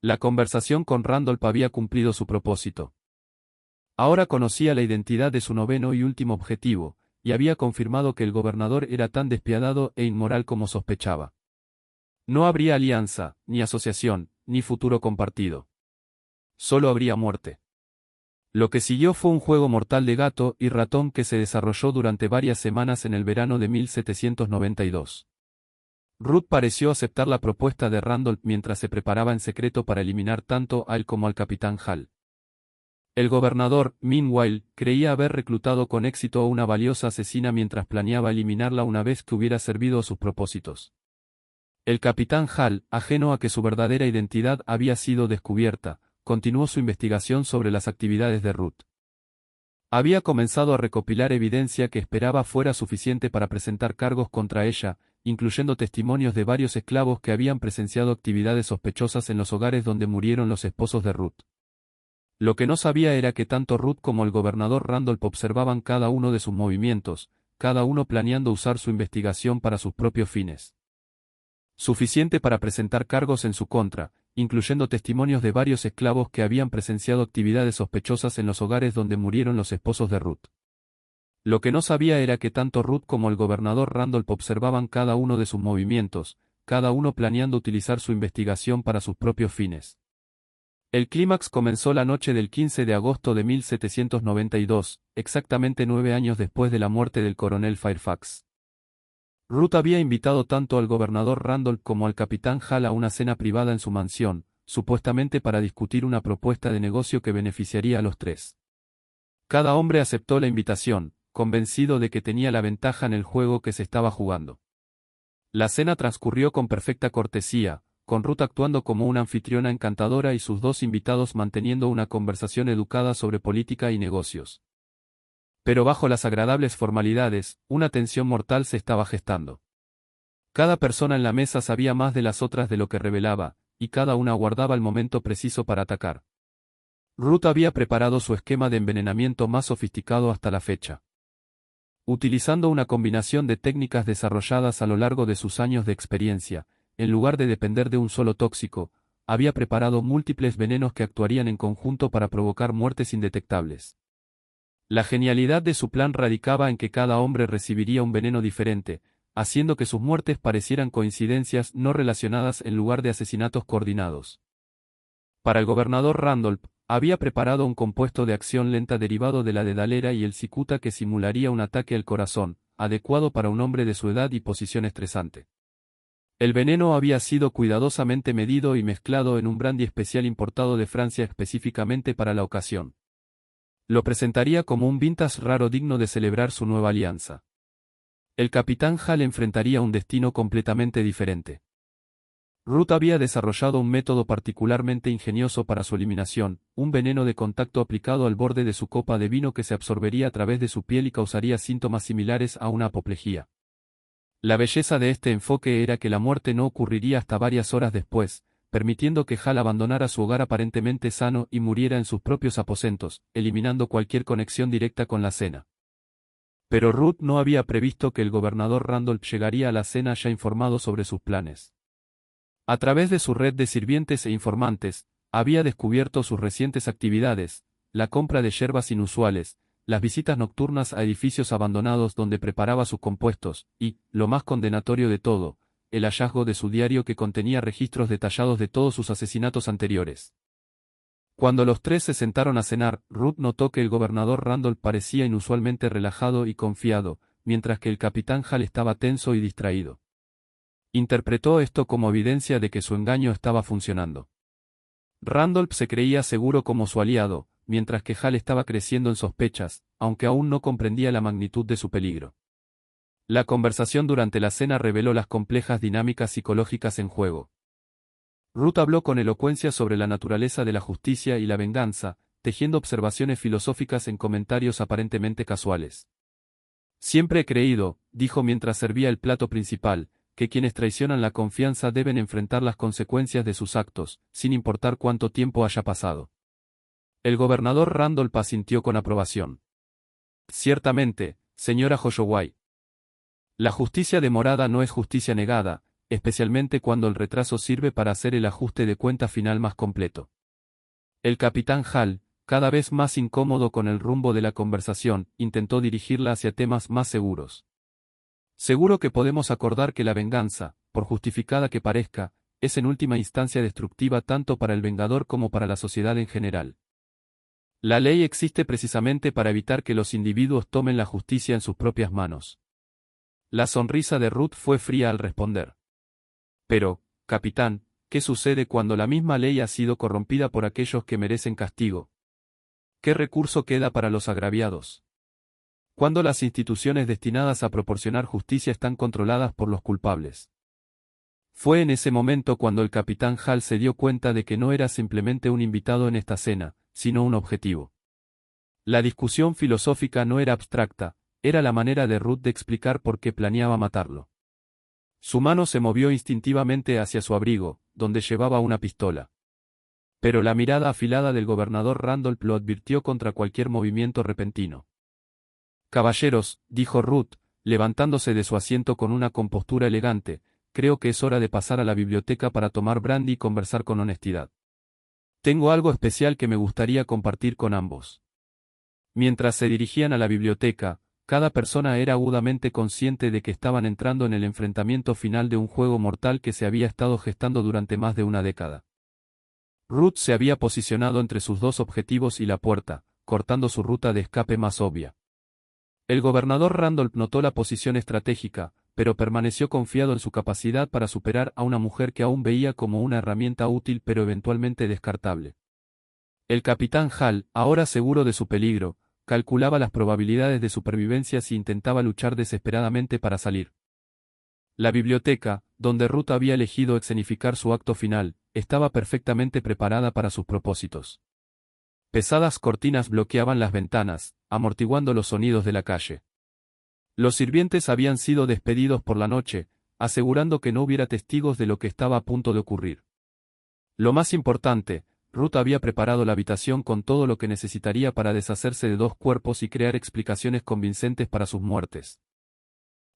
La conversación con Randolph había cumplido su propósito. Ahora conocía la identidad de su noveno y último objetivo, y había confirmado que el gobernador era tan despiadado e inmoral como sospechaba. No habría alianza, ni asociación, ni futuro compartido. Solo habría muerte. Lo que siguió fue un juego mortal de gato y ratón que se desarrolló durante varias semanas en el verano de 1792. Ruth pareció aceptar la propuesta de Randolph mientras se preparaba en secreto para eliminar tanto a él como al capitán Hall. El gobernador, meanwhile, creía haber reclutado con éxito a una valiosa asesina mientras planeaba eliminarla una vez que hubiera servido a sus propósitos. El capitán Hall, ajeno a que su verdadera identidad había sido descubierta, continuó su investigación sobre las actividades de Ruth. Había comenzado a recopilar evidencia que esperaba fuera suficiente para presentar cargos contra ella, incluyendo testimonios de varios esclavos que habían presenciado actividades sospechosas en los hogares donde murieron los esposos de Ruth. Lo que no sabía era que tanto Ruth como el gobernador Randolph observaban cada uno de sus movimientos, cada uno planeando usar su investigación para sus propios fines. Suficiente para presentar cargos en su contra, incluyendo testimonios de varios esclavos que habían presenciado actividades sospechosas en los hogares donde murieron los esposos de Ruth. Lo que no sabía era que tanto Ruth como el gobernador Randolph observaban cada uno de sus movimientos, cada uno planeando utilizar su investigación para sus propios fines. El clímax comenzó la noche del 15 de agosto de 1792, exactamente 9 años después de la muerte del coronel Fairfax. Ruth había invitado tanto al gobernador Randolph como al capitán Hall a una cena privada en su mansión, supuestamente para discutir una propuesta de negocio que beneficiaría a los tres. Cada hombre aceptó la invitación, convencido de que tenía la ventaja en el juego que se estaba jugando. La cena transcurrió con perfecta cortesía, con Ruth actuando como una anfitriona encantadora y sus dos invitados manteniendo una conversación educada sobre política y negocios. Pero bajo las agradables formalidades, una tensión mortal se estaba gestando. Cada persona en la mesa sabía más de las otras de lo que revelaba, y cada una aguardaba el momento preciso para atacar. Ruth había preparado su esquema de envenenamiento más sofisticado hasta la fecha. Utilizando una combinación de técnicas desarrolladas a lo largo de sus años de experiencia, en lugar de depender de un solo tóxico, había preparado múltiples venenos que actuarían en conjunto para provocar muertes indetectables. La genialidad de su plan radicaba en que cada hombre recibiría un veneno diferente, haciendo que sus muertes parecieran coincidencias no relacionadas en lugar de asesinatos coordinados. Para el gobernador Randolph, había preparado un compuesto de acción lenta derivado de la dedalera y el cicuta que simularía un ataque al corazón, adecuado para un hombre de su edad y posición estresante. El veneno había sido cuidadosamente medido y mezclado en un brandy especial importado de Francia específicamente para la ocasión. Lo presentaría como un vintage raro digno de celebrar su nueva alianza. El capitán Hall enfrentaría un destino completamente diferente. Ruth había desarrollado un método particularmente ingenioso para su eliminación, un veneno de contacto aplicado al borde de su copa de vino que se absorbería a través de su piel y causaría síntomas similares a una apoplejía. La belleza de este enfoque era que la muerte no ocurriría hasta varias horas después, permitiendo que Hall abandonara su hogar aparentemente sano y muriera en sus propios aposentos, eliminando cualquier conexión directa con la cena. Pero Ruth no había previsto que el gobernador Randolph llegaría a la cena ya informado sobre sus planes. A través de su red de sirvientes e informantes, había descubierto sus recientes actividades, la compra de yerbas inusuales, las visitas nocturnas a edificios abandonados donde preparaba sus compuestos, y, lo más condenatorio de todo, el hallazgo de su diario que contenía registros detallados de todos sus asesinatos anteriores. Cuando los tres se sentaron a cenar, Ruth notó que el gobernador Randolph parecía inusualmente relajado y confiado, mientras que el capitán Hall estaba tenso y distraído. Interpretó esto como evidencia de que su engaño estaba funcionando. Randolph se creía seguro como su aliado, mientras que Hall estaba creciendo en sospechas, aunque aún no comprendía la magnitud de su peligro. La conversación durante la cena reveló las complejas dinámicas psicológicas en juego. Ruth habló con elocuencia sobre la naturaleza de la justicia y la venganza, tejiendo observaciones filosóficas en comentarios aparentemente casuales. Siempre he creído, dijo mientras servía el plato principal, que quienes traicionan la confianza deben enfrentar las consecuencias de sus actos, sin importar cuánto tiempo haya pasado. El gobernador Randolph asintió con aprobación. Ciertamente, señora Holloway. La justicia demorada no es justicia negada, especialmente cuando el retraso sirve para hacer el ajuste de cuenta final más completo. El capitán Hall, cada vez más incómodo con el rumbo de la conversación, intentó dirigirla hacia temas más seguros. Seguro que podemos acordar que la venganza, por justificada que parezca, es en última instancia destructiva tanto para el vengador como para la sociedad en general. La ley existe precisamente para evitar que los individuos tomen la justicia en sus propias manos. La sonrisa de Ruth fue fría al responder. Pero, capitán, ¿qué sucede cuando la misma ley ha sido corrompida por aquellos que merecen castigo? ¿Qué recurso queda para los agraviados? Cuando las instituciones destinadas a proporcionar justicia están controladas por los culpables. Fue en ese momento cuando el capitán Hall se dio cuenta de que no era simplemente un invitado en esta cena, sino un objetivo. La discusión filosófica no era abstracta, era la manera de Ruth de explicar por qué planeaba matarlo. Su mano se movió instintivamente hacia su abrigo, donde llevaba una pistola. Pero la mirada afilada del gobernador Randolph lo advirtió contra cualquier movimiento repentino. Caballeros, dijo Ruth, levantándose de su asiento con una compostura elegante, creo que es hora de pasar a la biblioteca para tomar brandy y conversar con honestidad. Tengo algo especial que me gustaría compartir con ambos. Mientras se dirigían a la biblioteca, cada persona era agudamente consciente de que estaban entrando en el enfrentamiento final de un juego mortal que se había estado gestando durante más de una década. Ruth se había posicionado entre sus dos objetivos y la puerta, cortando su ruta de escape más obvia. El gobernador Randolph notó la posición estratégica, pero permaneció confiado en su capacidad para superar a una mujer que aún veía como una herramienta útil pero eventualmente descartable. El capitán Hall, ahora seguro de su peligro, calculaba las probabilidades de supervivencia si intentaba luchar desesperadamente para salir. La biblioteca, donde Ruth había elegido escenificar su acto final, estaba perfectamente preparada para sus propósitos. Pesadas cortinas bloqueaban las ventanas, amortiguando los sonidos de la calle. Los sirvientes habían sido despedidos por la noche, asegurando que no hubiera testigos de lo que estaba a punto de ocurrir. Lo más importante, Ruth había preparado la habitación con todo lo que necesitaría para deshacerse de dos cuerpos y crear explicaciones convincentes para sus muertes.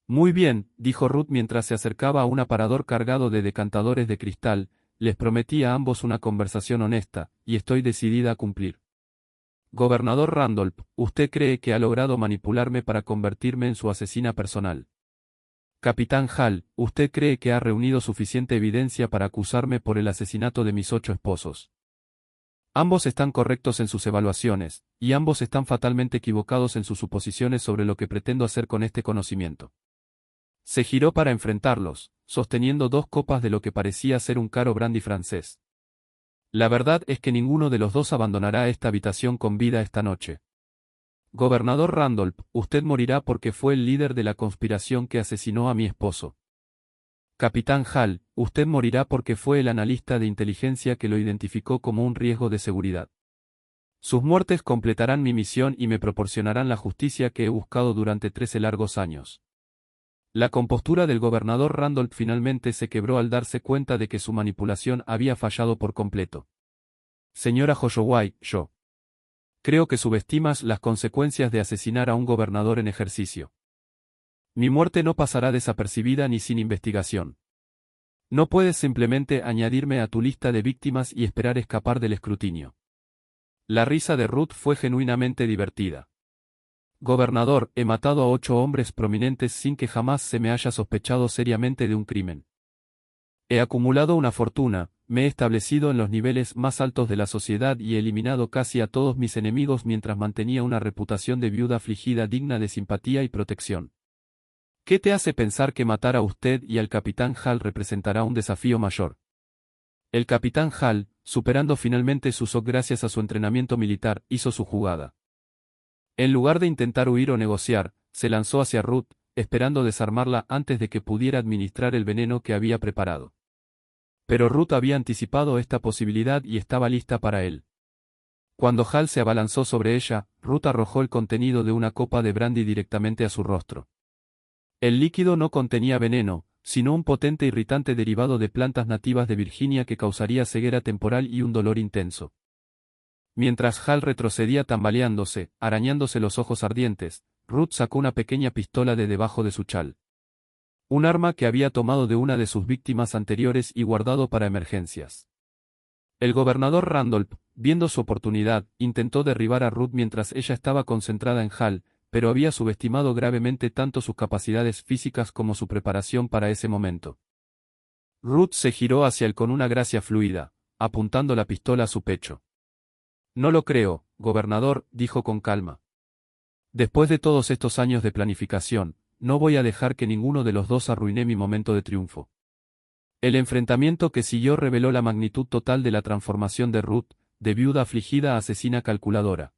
Muy bien, dijo Ruth mientras se acercaba a un aparador cargado de decantadores de cristal, les prometí a ambos una conversación honesta, y estoy decidida a cumplir. Gobernador Randolph, usted cree que ha logrado manipularme para convertirme en su asesina personal. Capitán Hall, usted cree que ha reunido suficiente evidencia para acusarme por el asesinato de mis 8 esposos. Ambos están correctos en sus evaluaciones, y ambos están fatalmente equivocados en sus suposiciones sobre lo que pretendo hacer con este conocimiento. Se giró para enfrentarlos, sosteniendo 2 copas de lo que parecía ser un caro brandy francés. La verdad es que ninguno de los dos abandonará esta habitación con vida esta noche. Gobernador Randolph, usted morirá porque fue el líder de la conspiración que asesinó a mi esposo. Capitán Hall, usted morirá porque fue el analista de inteligencia que lo identificó como un riesgo de seguridad. Sus muertes completarán mi misión y me proporcionarán la justicia que he buscado durante 13 largos años. La compostura del gobernador Randolph finalmente se quebró al darse cuenta de que su manipulación había fallado por completo. Señora Holloway, yo creo que subestimas las consecuencias de asesinar a un gobernador en ejercicio. Mi muerte no pasará desapercibida ni sin investigación. No puedes simplemente añadirme a tu lista de víctimas y esperar escapar del escrutinio. La risa de Ruth fue genuinamente divertida. Gobernador, he matado a 8 hombres prominentes sin que jamás se me haya sospechado seriamente de un crimen. He acumulado una fortuna, me he establecido en los niveles más altos de la sociedad y he eliminado casi a todos mis enemigos mientras mantenía una reputación de viuda afligida digna de simpatía y protección. ¿Qué te hace pensar que matar a usted y al capitán Hall representará un desafío mayor? El capitán Hall, superando finalmente su shock gracias a su entrenamiento militar, hizo su jugada. En lugar de intentar huir o negociar, se lanzó hacia Ruth, esperando desarmarla antes de que pudiera administrar el veneno que había preparado. Pero Ruth había anticipado esta posibilidad y estaba lista para él. Cuando Hall se abalanzó sobre ella, Ruth arrojó el contenido de una copa de brandy directamente a su rostro. El líquido no contenía veneno, sino un potente irritante derivado de plantas nativas de Virginia que causaría ceguera temporal y un dolor intenso. Mientras Hall retrocedía tambaleándose, arañándose los ojos ardientes, Ruth sacó una pequeña pistola de debajo de su chal. Un arma que había tomado de una de sus víctimas anteriores y guardado para emergencias. El gobernador Randolph, viendo su oportunidad, intentó derribar a Ruth mientras ella estaba concentrada en Hal, pero había subestimado gravemente tanto sus capacidades físicas como su preparación para ese momento. Ruth se giró hacia él con una gracia fluida, apuntando la pistola a su pecho. No lo creo, gobernador, dijo con calma. Después de todos estos años de planificación, no voy a dejar que ninguno de los dos arruine mi momento de triunfo. El enfrentamiento que siguió reveló la magnitud total de la transformación de Ruth, de viuda afligida a asesina calculadora.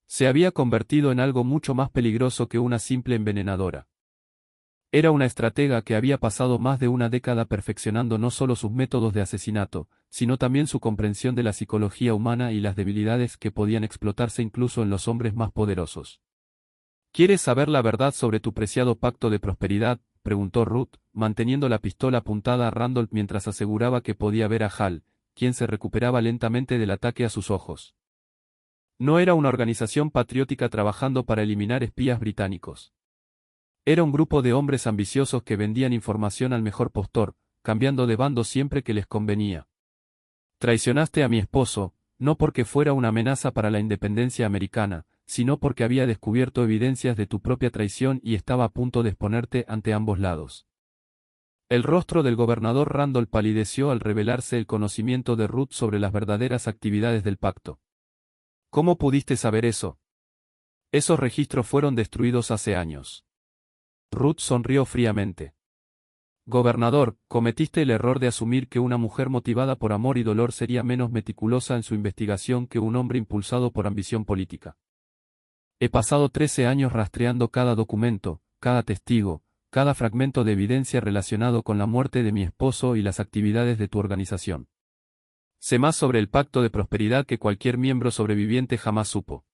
Se había convertido en algo mucho más peligroso que una simple envenenadora. Era una estratega que había pasado más de una década perfeccionando no solo sus métodos de asesinato, sino también su comprensión de la psicología humana y las debilidades que podían explotarse incluso en los hombres más poderosos. ¿Quieres saber la verdad sobre tu preciado pacto de prosperidad?, preguntó Ruth, manteniendo la pistola apuntada a Randolph mientras aseguraba que podía ver a Hal, quien se recuperaba lentamente del ataque a sus ojos. No era una organización patriótica trabajando para eliminar espías británicos. Era un grupo de hombres ambiciosos que vendían información al mejor postor, cambiando de bando siempre que les convenía. Traicionaste a mi esposo, no porque fuera una amenaza para la independencia americana, sino porque había descubierto evidencias de tu propia traición y estaba a punto de exponerte ante ambos lados. El rostro del gobernador Randolph palideció al revelarse el conocimiento de Ruth sobre las verdaderas actividades del pacto. ¿Cómo pudiste saber eso? Esos registros fueron destruidos hace años. Ruth sonrió fríamente. Gobernador, cometiste el error de asumir que una mujer motivada por amor y dolor sería menos meticulosa en su investigación que un hombre impulsado por ambición política. He pasado 13 años rastreando cada documento, cada testigo, cada fragmento de evidencia relacionado con la muerte de mi esposo y las actividades de tu organización. Sé más sobre el pacto de prosperidad que cualquier miembro sobreviviente jamás supo.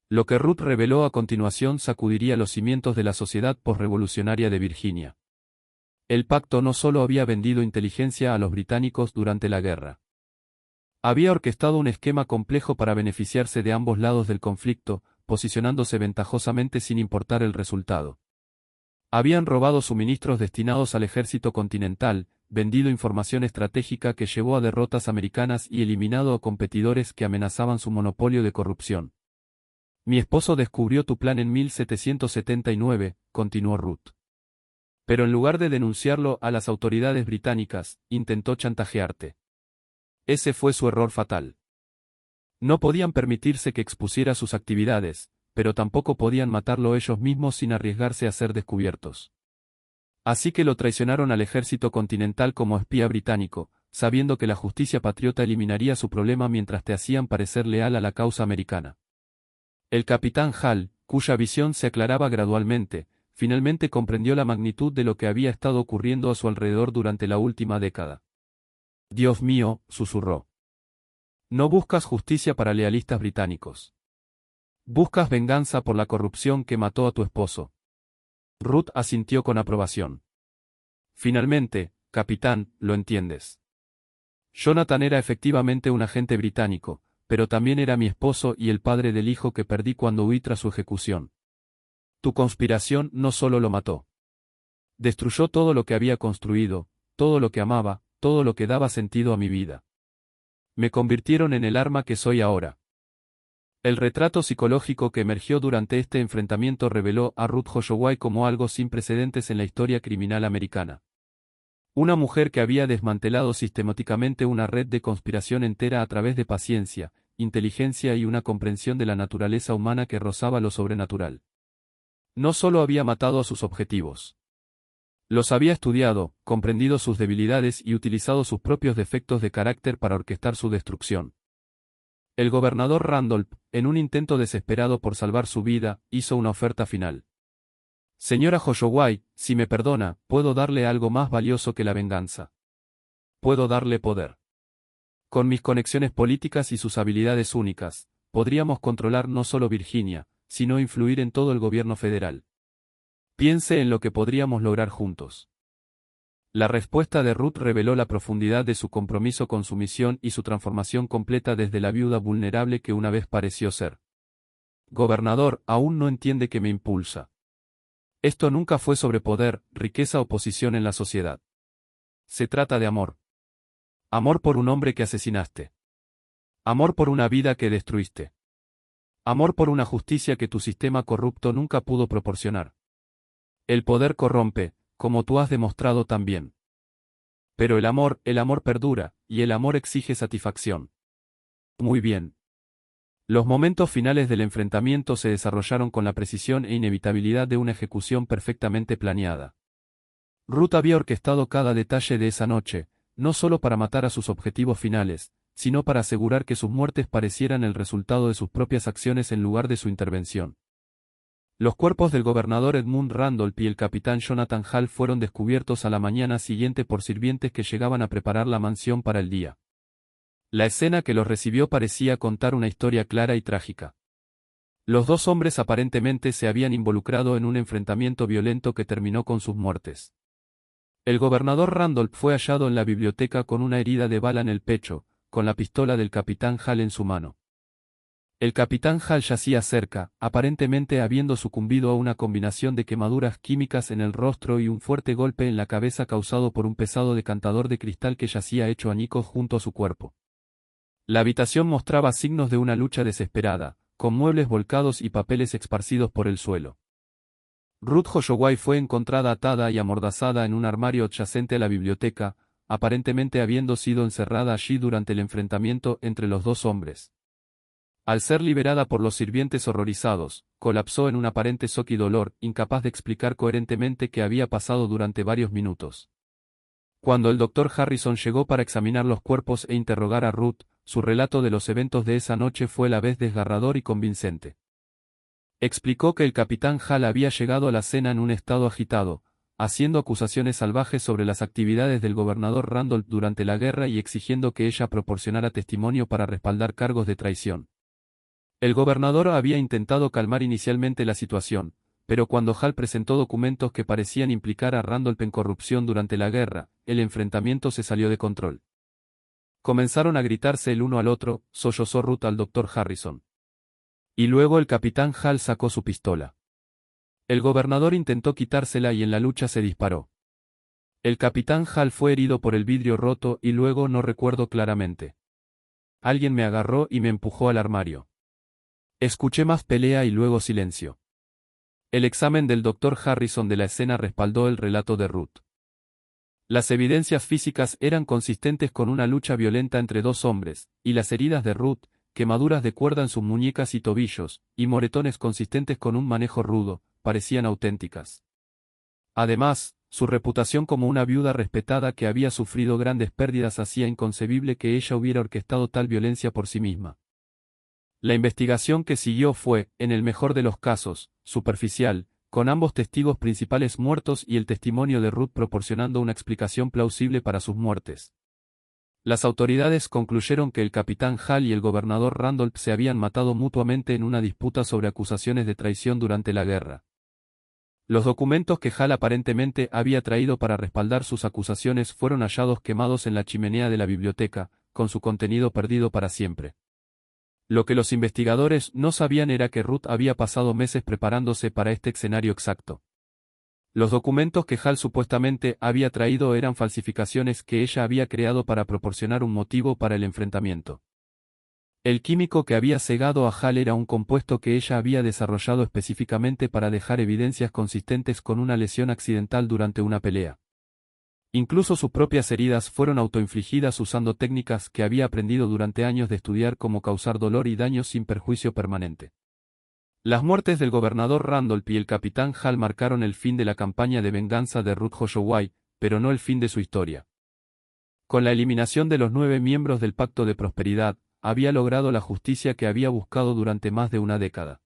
Lo que Ruth reveló a continuación sacudiría los cimientos de la sociedad posrevolucionaria de Virginia. El pacto no solo había vendido inteligencia a los británicos durante la guerra. Había orquestado un esquema complejo para beneficiarse de ambos lados del conflicto, posicionándose ventajosamente sin importar el resultado. Habían robado suministros destinados al ejército continental, vendido información estratégica que llevó a derrotas americanas y eliminado a competidores que amenazaban su monopolio de corrupción. Mi esposo descubrió tu plan en 1779, continuó Ruth. Pero en lugar de denunciarlo a las autoridades británicas, intentó chantajearte. Ese fue su error fatal. No podían permitirse que expusiera sus actividades, pero tampoco podían matarlo ellos mismos sin arriesgarse a ser descubiertos. Así que lo traicionaron al ejército continental como espía británico, sabiendo que la justicia patriota eliminaría su problema mientras te hacían parecer leal a la causa americana. El capitán Hal, cuya visión se aclaraba gradualmente, finalmente comprendió la magnitud de lo que había estado ocurriendo a su alrededor durante la última década. Dios mío, susurró. No buscas justicia para lealistas británicos. Buscas venganza por la corrupción que mató a tu esposo. Ruth asintió con aprobación. Finalmente, capitán, lo entiendes. Jonathan era efectivamente un agente británico, pero también era mi esposo y el padre del hijo que perdí cuando huí tras su ejecución. Tu conspiración no solo lo mató. Destruyó todo lo que había construido, todo lo que amaba, todo lo que daba sentido a mi vida. Me convirtieron en el arma que soy ahora. El retrato psicológico que emergió durante este enfrentamiento reveló a Ruth Holloway como algo sin precedentes en la historia criminal americana. Una mujer que había desmantelado sistemáticamente una red de conspiración entera a través de paciencia, inteligencia y una comprensión de la naturaleza humana que rozaba lo sobrenatural. No solo había matado a sus objetivos. Los había estudiado, comprendido sus debilidades y utilizado sus propios defectos de carácter para orquestar su destrucción. El gobernador Randolph, en un intento desesperado por salvar su vida, hizo una oferta final. Señora Holloway, si me perdona, puedo darle algo más valioso que la venganza. Puedo darle poder. Con mis conexiones políticas y sus habilidades únicas, podríamos controlar no solo Virginia, sino influir en todo el gobierno federal. Piense en lo que podríamos lograr juntos. La respuesta de Ruth reveló la profundidad de su compromiso con su misión y su transformación completa desde la viuda vulnerable que una vez pareció ser. Gobernador, aún no entiende que me impulsa. Esto nunca fue sobre poder, riqueza o posición en la sociedad. Se trata de amor. Amor por un hombre que asesinaste. Amor por una vida que destruiste. Amor por una justicia que tu sistema corrupto nunca pudo proporcionar. El poder corrompe, como tú has demostrado también. Pero el amor perdura, y el amor exige satisfacción. Muy bien. Los momentos finales del enfrentamiento se desarrollaron con la precisión e inevitabilidad de una ejecución perfectamente planeada. Ruth había orquestado cada detalle de esa noche, no solo para matar a sus objetivos finales, sino para asegurar que sus muertes parecieran el resultado de sus propias acciones en lugar de su intervención. Los cuerpos del gobernador Edmund Randolph y el capitán Jonathan Hall fueron descubiertos a la mañana siguiente por sirvientes que llegaban a preparar la mansión para el día. La escena que los recibió parecía contar una historia clara y trágica. Los dos hombres aparentemente se habían involucrado en un enfrentamiento violento que terminó con sus muertes. El gobernador Randolph fue hallado en la biblioteca con una herida de bala en el pecho, con la pistola del capitán Hall en su mano. El capitán Hall yacía cerca, aparentemente habiendo sucumbido a una combinación de quemaduras químicas en el rostro y un fuerte golpe en la cabeza causado por un pesado decantador de cristal que yacía hecho añicos junto a su cuerpo. La habitación mostraba signos de una lucha desesperada, con muebles volcados y papeles esparcidos por el suelo. Ruth Holloway fue encontrada atada y amordazada en un armario adyacente a la biblioteca, aparentemente habiendo sido encerrada allí durante el enfrentamiento entre los dos hombres. Al ser liberada por los sirvientes horrorizados, colapsó en un aparente shock y dolor, incapaz de explicar coherentemente qué había pasado durante varios minutos. Cuando el Dr. Harrison llegó para examinar los cuerpos e interrogar a Ruth, su relato de los eventos de esa noche fue a la vez desgarrador y convincente. Explicó que el capitán Hall había llegado a la cena en un estado agitado, haciendo acusaciones salvajes sobre las actividades del gobernador Randolph durante la guerra y exigiendo que ella proporcionara testimonio para respaldar cargos de traición. El gobernador había intentado calmar inicialmente la situación, pero cuando Hall presentó documentos que parecían implicar a Randolph en corrupción durante la guerra, el enfrentamiento se salió de control. Comenzaron a gritarse el uno al otro, sollozó Ruth al Dr. Harrison. Y luego el capitán Hall sacó su pistola. El gobernador intentó quitársela y en la lucha se disparó. El capitán Hall fue herido por el vidrio roto y luego no recuerdo claramente. Alguien me agarró y me empujó al armario. Escuché más pelea y luego silencio. El examen del Dr. Harrison de la escena respaldó el relato de Ruth. Las evidencias físicas eran consistentes con una lucha violenta entre dos hombres, y las heridas de Ruth, quemaduras de cuerda en sus muñecas y tobillos, y moretones consistentes con un manejo rudo, parecían auténticas. Además, su reputación como una viuda respetada que había sufrido grandes pérdidas hacía inconcebible que ella hubiera orquestado tal violencia por sí misma. La investigación que siguió fue, en el mejor de los casos, superficial, con ambos testigos principales muertos y el testimonio de Ruth proporcionando una explicación plausible para sus muertes. Las autoridades concluyeron que el capitán Hall y el gobernador Randolph se habían matado mutuamente en una disputa sobre acusaciones de traición durante la guerra. Los documentos que Hall aparentemente había traído para respaldar sus acusaciones fueron hallados quemados en la chimenea de la biblioteca, con su contenido perdido para siempre. Lo que los investigadores no sabían era que Ruth había pasado meses preparándose para este escenario exacto. Los documentos que Hall supuestamente había traído eran falsificaciones que ella había creado para proporcionar un motivo para el enfrentamiento. El químico que había cegado a Hall era un compuesto que ella había desarrollado específicamente para dejar evidencias consistentes con una lesión accidental durante una pelea. Incluso sus propias heridas fueron autoinfligidas usando técnicas que había aprendido durante años de estudiar cómo causar dolor y daño sin perjuicio permanente. Las muertes del gobernador Randolph y el capitán Hall marcaron el fin de la campaña de venganza de Ruth Holloway, pero no el fin de su historia. Con la eliminación de los 9 miembros del Pacto de Prosperidad, había logrado la justicia que había buscado durante más de una década.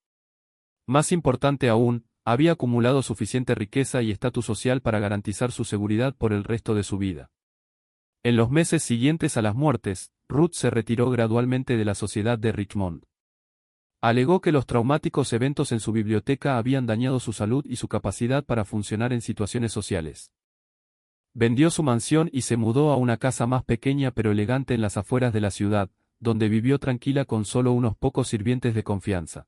Más importante aún, había acumulado suficiente riqueza y estatus social para garantizar su seguridad por el resto de su vida. En los meses siguientes a las muertes, Ruth se retiró gradualmente de la sociedad de Richmond. Alegó que los traumáticos eventos en su biblioteca habían dañado su salud y su capacidad para funcionar en situaciones sociales. Vendió su mansión y se mudó a una casa más pequeña pero elegante en las afueras de la ciudad, donde vivió tranquila con solo unos pocos sirvientes de confianza.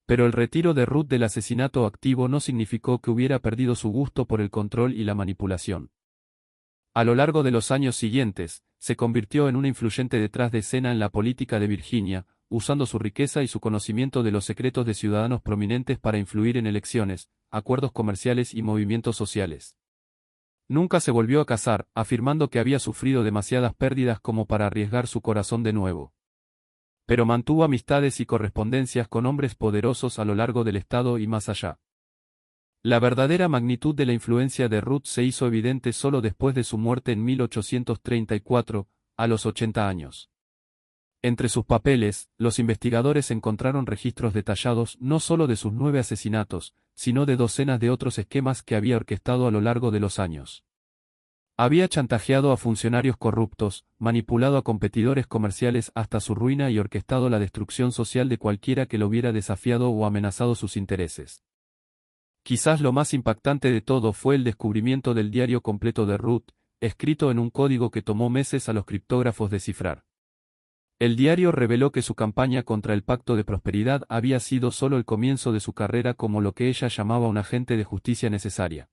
Pero el retiro de Ruth del asesinato activo no significó que hubiera perdido su gusto por el control y la manipulación. A lo largo de los años siguientes, se convirtió en una influyente detrás de escena en la política de Virginia, usando su riqueza y su conocimiento de los secretos de ciudadanos prominentes para influir en elecciones, acuerdos comerciales y movimientos sociales. Nunca se volvió a casar, afirmando que había sufrido demasiadas pérdidas como para arriesgar su corazón de nuevo. Pero mantuvo amistades y correspondencias con hombres poderosos a lo largo del estado y más allá. La verdadera magnitud de la influencia de Ruth se hizo evidente solo después de su muerte en 1834, a los 80 años. Entre sus papeles, los investigadores encontraron registros detallados no solo de sus 9 asesinatos, sino de docenas de otros esquemas que había orquestado a lo largo de los años. Había chantajeado a funcionarios corruptos, manipulado a competidores comerciales hasta su ruina y orquestado la destrucción social de cualquiera que lo hubiera desafiado o amenazado sus intereses. Quizás lo más impactante de todo fue el descubrimiento del diario completo de Ruth, escrito en un código que tomó meses a los criptógrafos descifrar. El diario reveló que su campaña contra el Pacto de Prosperidad había sido solo el comienzo de su carrera como lo que ella llamaba un agente de justicia necesaria.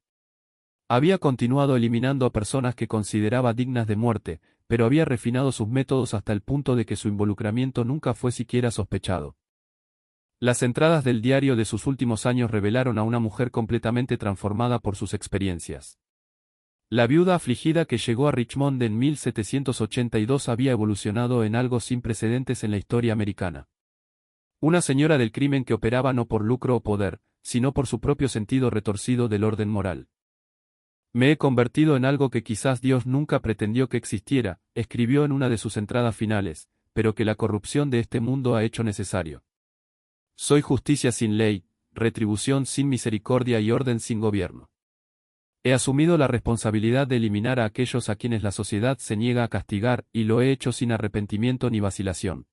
Había continuado eliminando a personas que consideraba dignas de muerte, pero había refinado sus métodos hasta el punto de que su involucramiento nunca fue siquiera sospechado. Las entradas del diario de sus últimos años revelaron a una mujer completamente transformada por sus experiencias. La viuda afligida que llegó a Richmond en 1782 había evolucionado en algo sin precedentes en la historia americana. Una señora del crimen que operaba no por lucro o poder, sino por su propio sentido retorcido del orden moral. Me he convertido en algo que quizás Dios nunca pretendió que existiera, escribió en una de sus entradas finales, pero que la corrupción de este mundo ha hecho necesario. Soy justicia sin ley, retribución sin misericordia y orden sin gobierno. He asumido la responsabilidad de eliminar a aquellos a quienes la sociedad se niega a castigar, y lo he hecho sin arrepentimiento ni vacilación.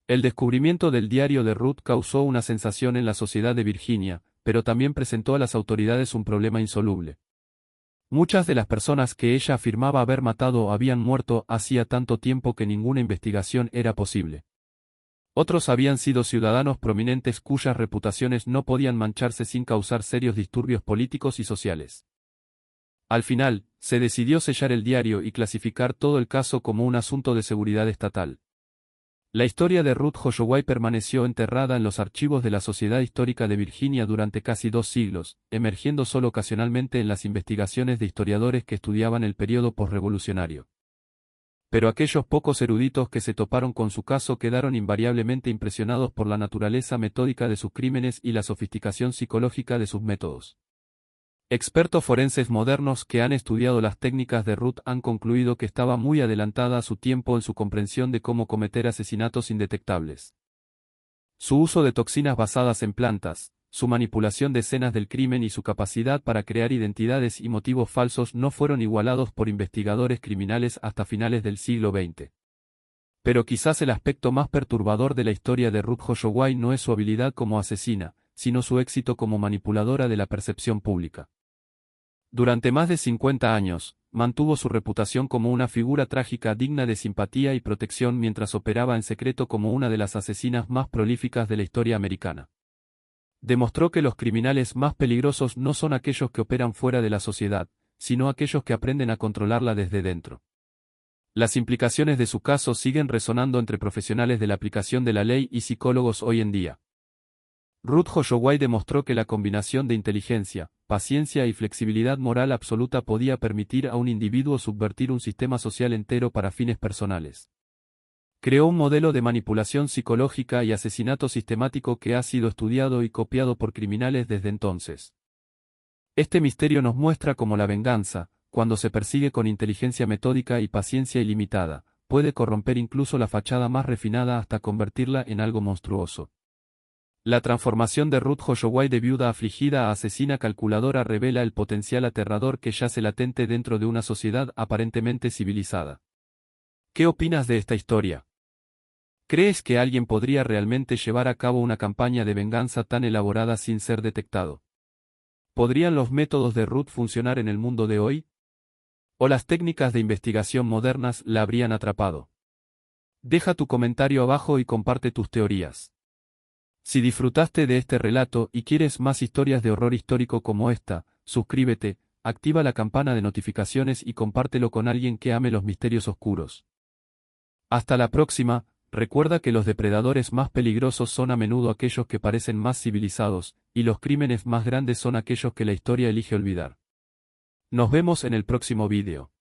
El descubrimiento del diario de Ruth causó una sensación en la sociedad de Virginia, pero también presentó a las autoridades un problema insoluble. Muchas de las personas que ella afirmaba haber matado habían muerto hacía tanto tiempo que ninguna investigación era posible. Otros habían sido ciudadanos prominentes cuyas reputaciones no podían mancharse sin causar serios disturbios políticos y sociales. Al final, se decidió sellar el diario y clasificar todo el caso como un asunto de seguridad estatal. La historia de Ruth Holloway permaneció enterrada en los archivos de la Sociedad Histórica de Virginia durante casi 2 siglos, emergiendo solo ocasionalmente en las investigaciones de historiadores que estudiaban el periodo posrevolucionario. Pero aquellos pocos eruditos que se toparon con su caso quedaron invariablemente impresionados por la naturaleza metódica de sus crímenes y la sofisticación psicológica de sus métodos. Expertos forenses modernos que han estudiado las técnicas de Ruth han concluido que estaba muy adelantada a su tiempo en su comprensión de cómo cometer asesinatos indetectables. Su uso de toxinas basadas en plantas, su manipulación de escenas del crimen y su capacidad para crear identidades y motivos falsos no fueron igualados por investigadores criminales hasta finales del siglo XX. Pero quizás el aspecto más perturbador de la historia de Ruth Holloway no es su habilidad como asesina, sino su éxito como manipuladora de la percepción pública. Durante más de 50 años, mantuvo su reputación como una figura trágica digna de simpatía y protección mientras operaba en secreto como una de las asesinas más prolíficas de la historia americana. Demostró que los criminales más peligrosos no son aquellos que operan fuera de la sociedad, sino aquellos que aprenden a controlarla desde dentro. Las implicaciones de su caso siguen resonando entre profesionales de la aplicación de la ley y psicólogos hoy en día. Ruth Holloway demostró que la combinación de inteligencia, paciencia y flexibilidad moral absoluta podía permitir a un individuo subvertir un sistema social entero para fines personales. Creó un modelo de manipulación psicológica y asesinato sistemático que ha sido estudiado y copiado por criminales desde entonces. Este misterio nos muestra cómo la venganza, cuando se persigue con inteligencia metódica y paciencia ilimitada, puede corromper incluso la fachada más refinada hasta convertirla en algo monstruoso. La transformación de Ruth Holloway de viuda afligida a asesina calculadora revela el potencial aterrador que yace latente dentro de una sociedad aparentemente civilizada. ¿Qué opinas de esta historia? ¿Crees que alguien podría realmente llevar a cabo una campaña de venganza tan elaborada sin ser detectado? ¿Podrían los métodos de Ruth funcionar en el mundo de hoy? ¿O las técnicas de investigación modernas la habrían atrapado? Deja tu comentario abajo y comparte tus teorías. Si disfrutaste de este relato y quieres más historias de horror histórico como esta, suscríbete, activa la campana de notificaciones y compártelo con alguien que ame los misterios oscuros. Hasta la próxima, recuerda que los depredadores más peligrosos son a menudo aquellos que parecen más civilizados, y los crímenes más grandes son aquellos que la historia elige olvidar. Nos vemos en el próximo vídeo.